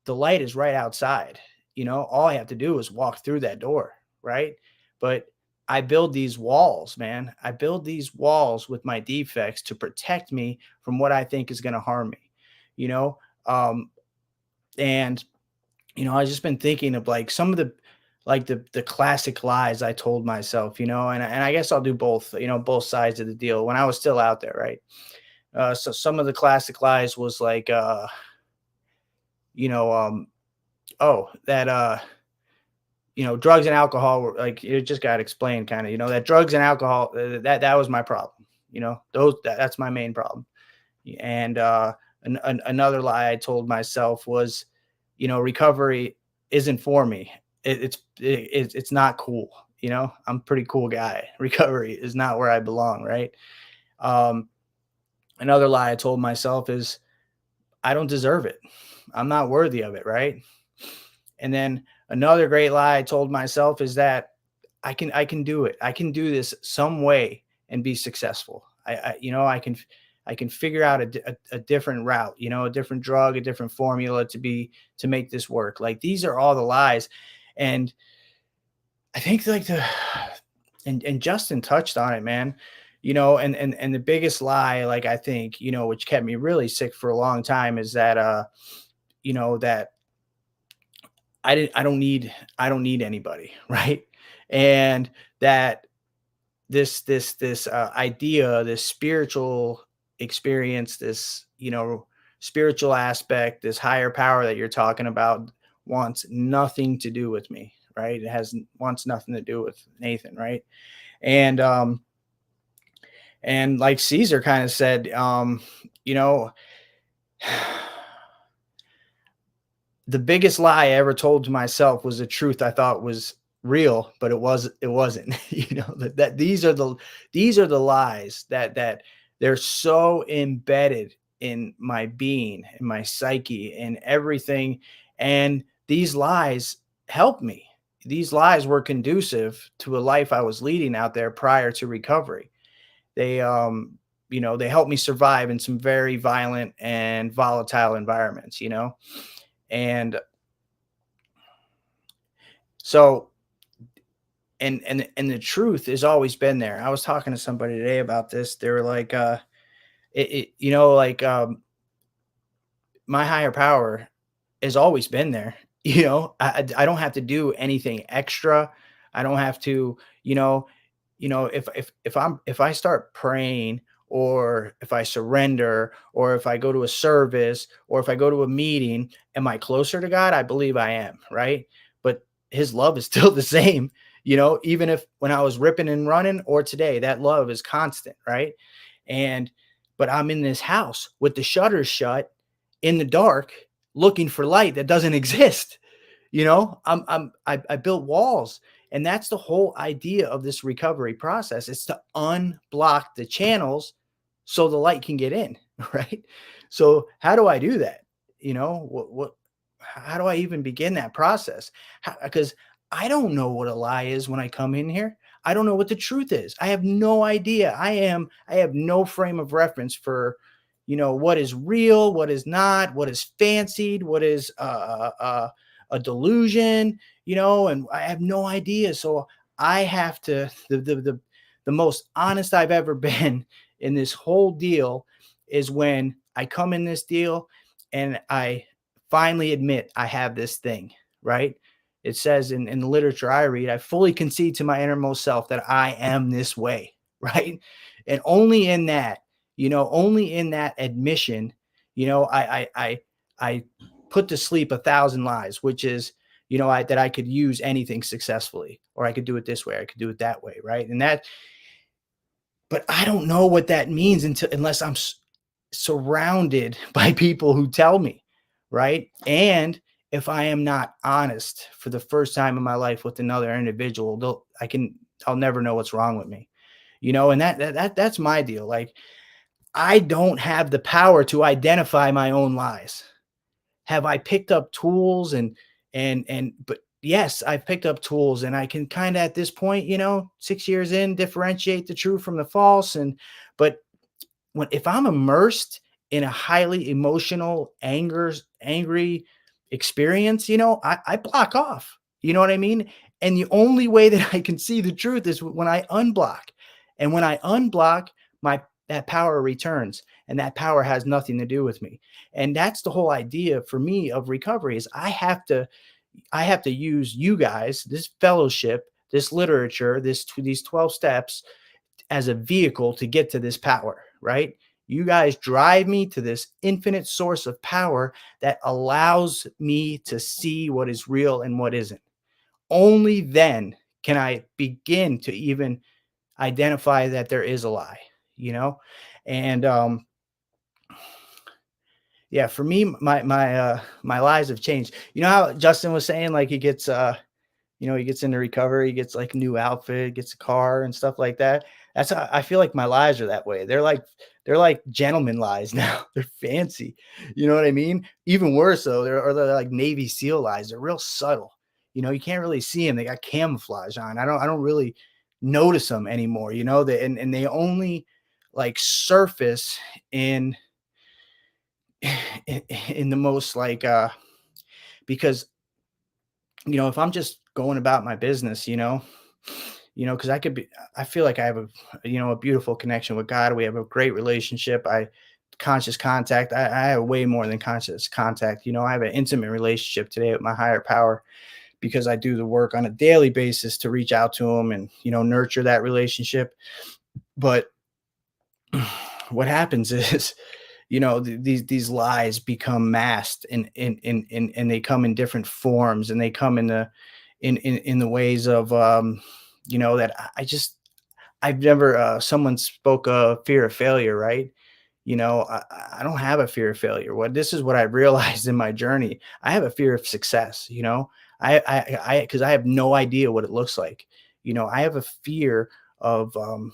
the light is right outside. All I have to do is walk through that door, right? But I build these walls, man. I build these walls with my defects to protect me from what I think is going to harm me, and I've just been thinking of like some of the classic lies I told myself, and I guess I'll do both, both sides of the deal when I was still out there, right? So some of the classic lies was like, drugs and alcohol were like, it just got explained kind of, that drugs and alcohol, that was my problem, that's my main problem. And another lie I told myself was, recovery isn't for me. It's not cool. I'm a pretty cool guy. Recovery is not where I belong. Right. Another lie I told myself is I don't deserve it. I'm not worthy of it. Right. And then another great lie I told myself is that I can do it. I can do this some way and be successful. I can figure out a different route, a different drug, a different formula to make this work. Like these are all the lies. And I think and Justin touched on it, man, and the biggest lie, like I think, which kept me really sick for a long time is that, that I don't need anybody. Right. And that this idea, this spiritual experience, this, spiritual aspect, this higher power that you're talking about wants nothing to do with me. Right. It wants nothing to do with Nathan. Right. And like Caesar kind of said, the biggest lie I ever told to myself was a truth I thought was real, but it wasn't. That these are the lies that they're so embedded in my being, in my psyche, and everything. And these lies helped me. These lies were conducive to a life I was leading out there prior to recovery. They they helped me survive in some very violent and volatile environments, and so, and the truth has always been there. I was talking to somebody today about this. They were like, my higher power has always been there. I don't have to do anything extra. I don't have to, if I start praying or if I surrender, or if I go to a service, or if I go to a meeting, am I closer to God? I believe I am, right? But his love is still the same, even if when I was ripping and running or today, that love is constant, right? But I'm in this house with the shutters shut in the dark, looking for light that doesn't exist. I built walls, and that's the whole idea of this recovery process. It's to unblock the channels so the light can get in, right? So how do I do that? How do I even begin that process? Because I don't know what a lie is when I come in here. I don't know what the truth is. I have no idea. I have no frame of reference for, what is real, what is not, what is fancied, what is a delusion, and I have no idea. So I have to, the most honest I've ever been in this whole deal is when I come in this deal and I finally admit I have this thing, right? It says in the literature I read, I fully concede to my innermost self that I am this way, right? And only in that, only in that admission, I put to sleep 1,000 lies, which is, that I could use anything successfully, or I could do it this way, I could do it that way, right? But I don't know what that means unless I'm surrounded by people who tell me, right? And if I am not honest for the first time in my life with another individual, I'll never know what's wrong with me, and that's my deal. Like, I don't have the power to identify my own lies. Have I picked up tools but yes, I've picked up tools, and I can kind of at this point, 6 years in, differentiate the true from the false. But if I'm immersed in a highly emotional, angry experience, I block off. You know what I mean? And the only way that I can see the truth is when I unblock. And when I unblock, that power returns, and that power has nothing to do with me. And that's the whole idea for me of recovery is I have to use you guys, this fellowship, this literature, these 12 steps as a vehicle to get to this power, right? You guys drive me to this infinite source of power that allows me to see what is real and what isn't. Only then can I begin to even identify that there is a lie, and yeah, for me, my lies have changed. You know how Justin was saying, like, he gets he gets into recovery, he gets like a new outfit, gets a car and stuff like that. That's how I feel like my lies are that way. They're like gentleman lies now. They're fancy. You know what I mean? Even worse though, they're like Navy SEAL lies. They're real subtle. You can't really see them. They got camouflage on. I don't really notice them anymore. And they only like surface in the most like because if I'm just going about my business, because I feel like I have a beautiful connection with God. We have a great relationship. Conscious contact. I have way more than conscious contact. I have an intimate relationship today with my higher power because I do the work on a daily basis to reach out to him and, nurture that relationship. But what happens is, these lies become masked and they come in different forms, and they come in the ways of, that I've never, someone spoke of fear of failure, right? I don't have a fear of failure. This is what I realized in my journey. I have a fear of success, because I have no idea what it looks like. I have a fear of, and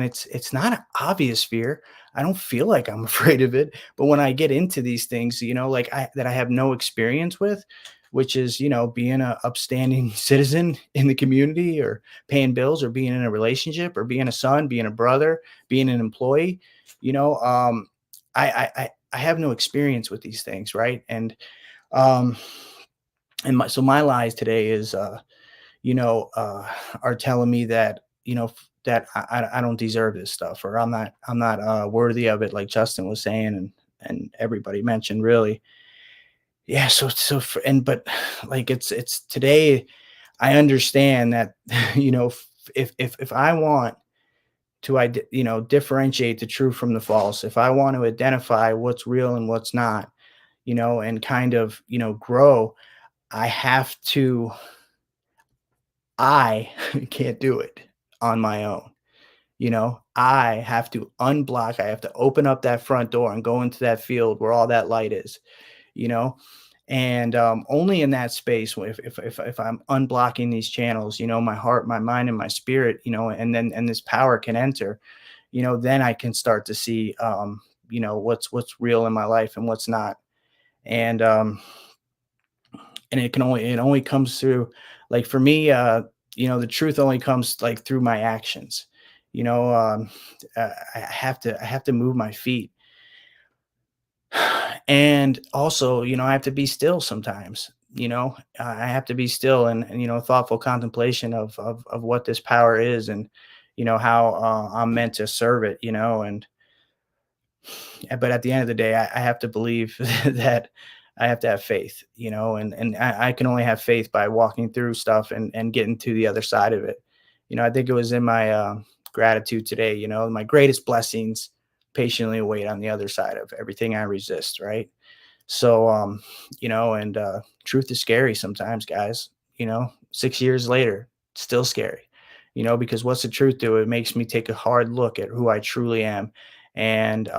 it's not an obvious fear. I don't feel like I'm afraid of it, but when I get into these things, that I have no experience with, which is, being a upstanding citizen in the community, or paying bills, or being in a relationship, or being a son, being a brother, being an employee, I have no experience with these things. Right. So my lies today is, are telling me that, that I don't deserve this stuff, or I'm not worthy of it, like Justin was saying, and everybody mentioned, really. Yeah. But like, it's today, I understand that, if I want differentiate the true from the false, if I want to identify what's real and what's not, and kind of, grow, I have to, I can't do it on my own. I have to unblock, I have to open up that front door and go into that field where all that light is, and only in that space, if I'm unblocking these channels, my heart, my mind, and my spirit, and this power can enter, then I can start to see, what's real in my life and what's not. And it only comes through, like, for me, the truth only comes, like, through my actions. I have to move my feet. And also, I have to be still sometimes. I have to be still and thoughtful contemplation of what this power is, and how I'm meant to serve it. But at the end of the day, I have to believe that I have to have faith. And I can only have faith by walking through stuff and getting to the other side of it. I think it was in my gratitude today. My greatest blessings patiently wait on the other side of everything I resist. Right. So, and truth is scary sometimes, guys. 6 years later, still scary, because what's the truth do? It makes me take a hard look at who I truly am. And,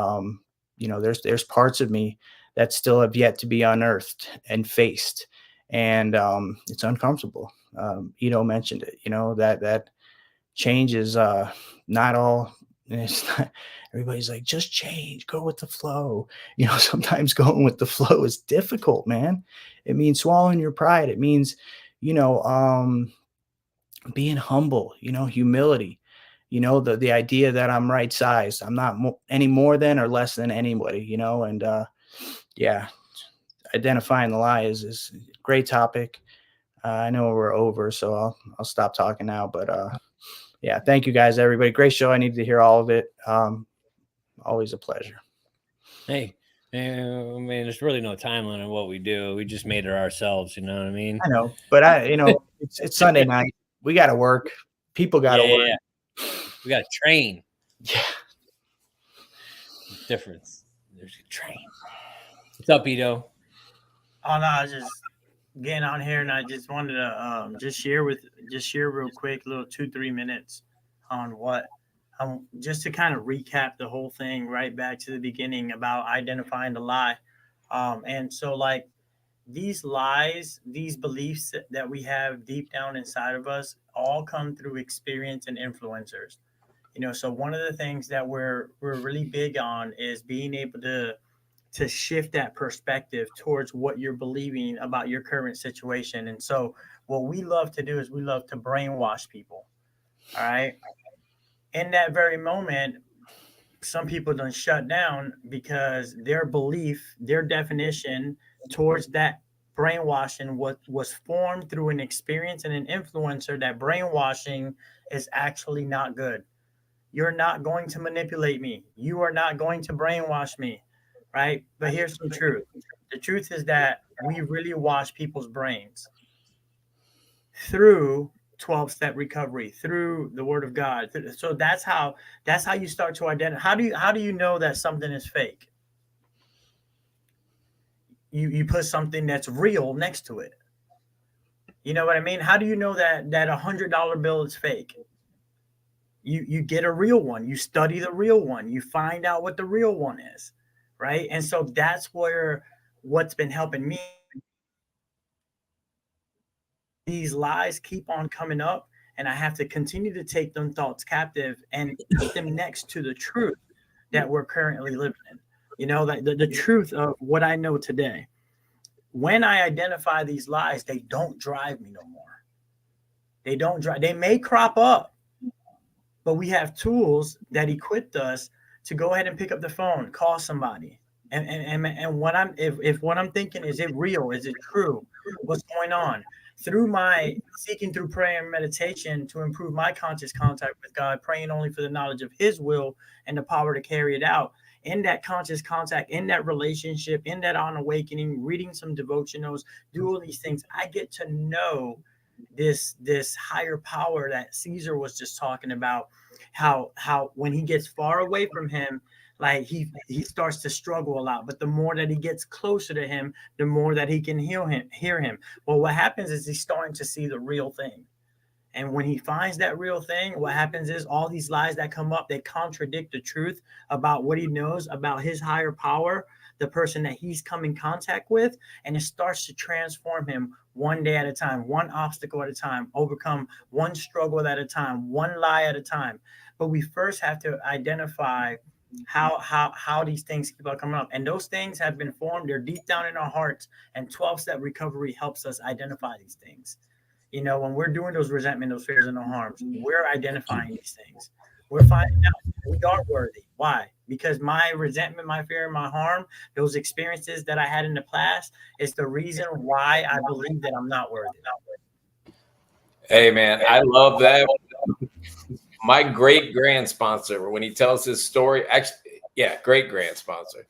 there's parts of me that still have yet to be unearthed and faced. And it's uncomfortable. Ito mentioned it, that change is not all. It's not, everybody's like, just change, go with the flow. Sometimes going with the flow is difficult, man. It means swallowing your pride. It means, being humble, humility, the idea that I'm right sized. I'm not any more than or less than anybody, and yeah, identifying the lie is a great topic. I know we're over, so I'll stop talking now, but yeah, thank you guys, everybody. Great show. I needed to hear all of it. Always a pleasure. Hey, man, there's really no timeline on what we do. We just made it ourselves. You know what I mean? I know, but it's Sunday night. We got to work. People got to work. Yeah. We got to train. Yeah. Difference. There's a train. What's up, Ito? Oh no, I was just getting on here, and I just wanted to just share real quick, little 2-3 minutes on what just to kind of recap the whole thing right back to the beginning about identifying the lie. And so, like, these lies, these beliefs that we have deep down inside of us, all come through experience and influencers. So one of the things that we're really big on is being able to shift that perspective towards what you're believing about your current situation. And so what we love to do is we love to brainwash people. All right. In that very moment, some people don't shut down because their belief, their definition towards that brainwashing what was formed through an experience and an influencer, that brainwashing is actually not good. You're not going to manipulate me. You are not going to brainwash me. Right. But here's the truth. The truth is that we really wash people's brains through 12-step recovery, through the word of God. So that's how you start to identify. How do you know that something is fake? You put something that's real next to it. You know what I mean? How do you know that $100 bill is fake? You get a real one. You study the real one. You find out what the real one is. Right. And so that's where what's been helping me. These lies keep on coming up, and I have to continue to take them thoughts captive and put them next to the truth that we're currently living in. Like the truth of what I know today. When I identify these lies, they don't drive me no more. They don't drive. They may crop up, but we have tools that equip us to go ahead and pick up the phone, call somebody. And what if what I'm thinking, is it real? Is it true? What's going on? Through my seeking through prayer and meditation to improve my conscious contact with God, praying only for the knowledge of his will and the power to carry it out. In that conscious contact, in that relationship, in that on awakening, reading some devotionals, do all these things, I get to know this higher power that Caesar was just talking about, how when he gets far away from him, like he starts to struggle a lot, but the more that he gets closer to him, the more that he can hear him. Well, what happens is he's starting to see the real thing. And when he finds that real thing, what happens is all these lies that come up, they contradict the truth about what he knows about his higher power, the person that he's come in contact with, and it starts to transform him one day at a time, one obstacle at a time, overcome one struggle at a time, one lie at a time. But we first have to identify how these things keep on coming up. And those things have been formed, they're deep down in our hearts, and 12-step recovery helps us identify these things. You know, when we're doing those resentment, those fears, and no harms, we're identifying these things. We're finding out we are worthy. Why? Because my resentment, my fear, and my harm, those experiences that I had in the past, is the reason why I believe that I'm not worthy. Hey, man, I love that. My great-grand sponsor, when he tells his story, actually, yeah, great-grand sponsor,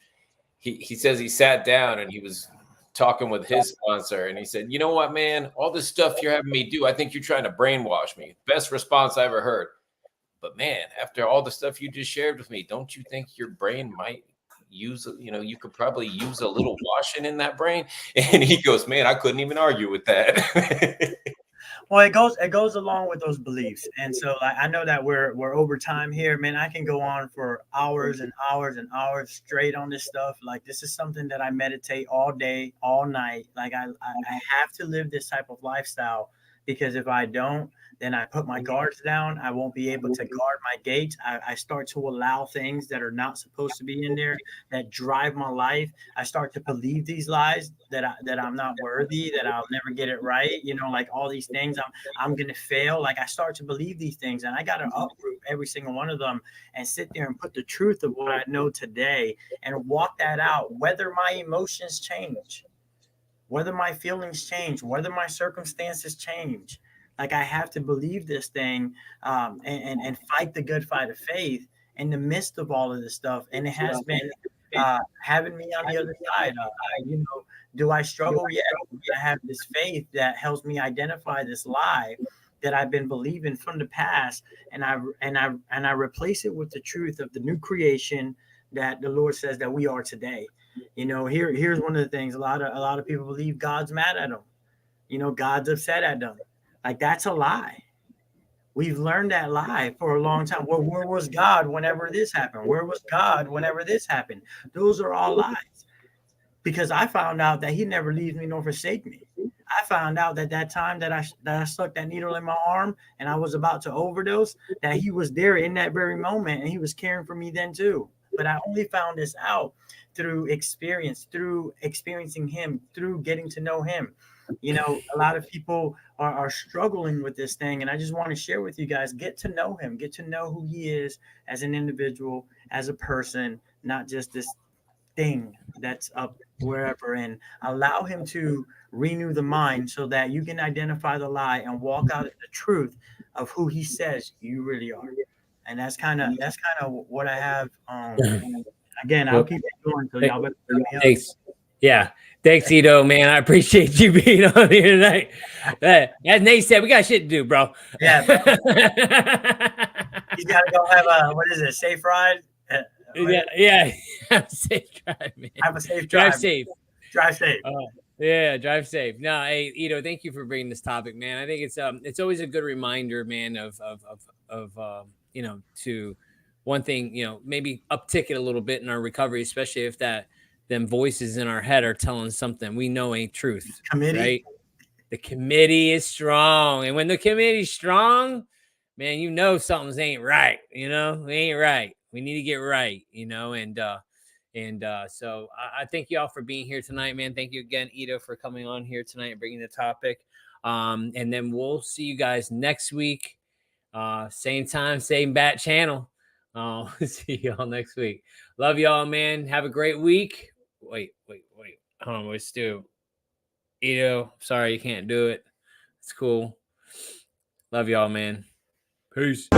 he says he sat down and he was talking with his sponsor, and he said, you know what, man, all this stuff you're having me do, I think you're trying to brainwash me. Best response I ever heard. But man, after all the stuff you just shared with me, don't you think your brain might use, you know, you could probably use a little washing in that brain? And he goes, man, I couldn't even argue with that. Well, it goes along with those beliefs. And so I know that we're over time here, man. I can go on for hours and hours and hours straight on this stuff. Like, this is something that I meditate all day, all night. Like, I have to live this type of lifestyle, because if I don't, then I put my guards down. I won't be able to guard my gates. I start to allow things that are not supposed to be in there, that drive my life. I start to believe these lies that I'm not worthy, that I'll never get it right. You know, like all these things, I'm going to fail. Like, I start to believe these things, and I got to uproot every single one of them and sit there and put the truth of what I know today and walk that out, whether my emotions change, whether my feelings change, whether my circumstances change. Like, I have to believe this thing and fight the good fight of faith in the midst of all of this stuff. And it has been having me on the other side. You know, do I struggle? Yeah. I have this faith that helps me identify this lie that I've been believing from the past, and I replace it with the truth of the new creation that the Lord says that we are today. You know, here's one of the things. A lot of people believe God's mad at them. You know, God's upset at them. Like, that's a lie. We've learned that lie for a long time. Well, where was God whenever this happened? Where was God whenever this happened? Those are all lies. Because I found out that he never leaves me nor forsake me. I found out that time that I stuck that needle in my arm and I was about to overdose, that he was there in that very moment, and he was caring for me then too. But I only found this out through experience, through experiencing him, through getting to know him. You know, a lot of people are struggling with this thing, and I just want to share with you guys, get to know him, get to know who he is as an individual, as a person, not just this thing that's up wherever, and allow him to renew the mind so that you can identify the lie and walk out in the truth of who he says you really are. And that's kind of what I have. Again, I'll keep it going, so y'all better let me up. Thanks. Yeah. Thanks, Ito, man. I appreciate you being on here tonight. As Nate said, we got shit to do, bro. Yeah. He's got to go have a, what is it, safe ride? Yeah. Safe drive, man. Have a safe drive. Drive safe. Drive safe. Yeah, drive safe. No, hey, Ito, thank you for bringing this topic, man. I think it's always a good reminder, man, of you know, to one thing, you know, maybe uptick it a little bit in our recovery, especially if them voices in our head are telling something we know ain't truth. Committee. Right? The committee is strong. And when the committee's strong, man, you know something's ain't right. You know, it ain't right. We need to get right, you know, and so I thank you all for being here tonight, man. Thank you again, Ito, for coming on here tonight and bringing the topic. And then we'll see you guys next week. Same time, same bat channel. See y'all next week. Love y'all, man. Have a great week. Wait. Hold on, let's do Ito. Sorry you can't do it. It's cool. Love y'all, man. Peace.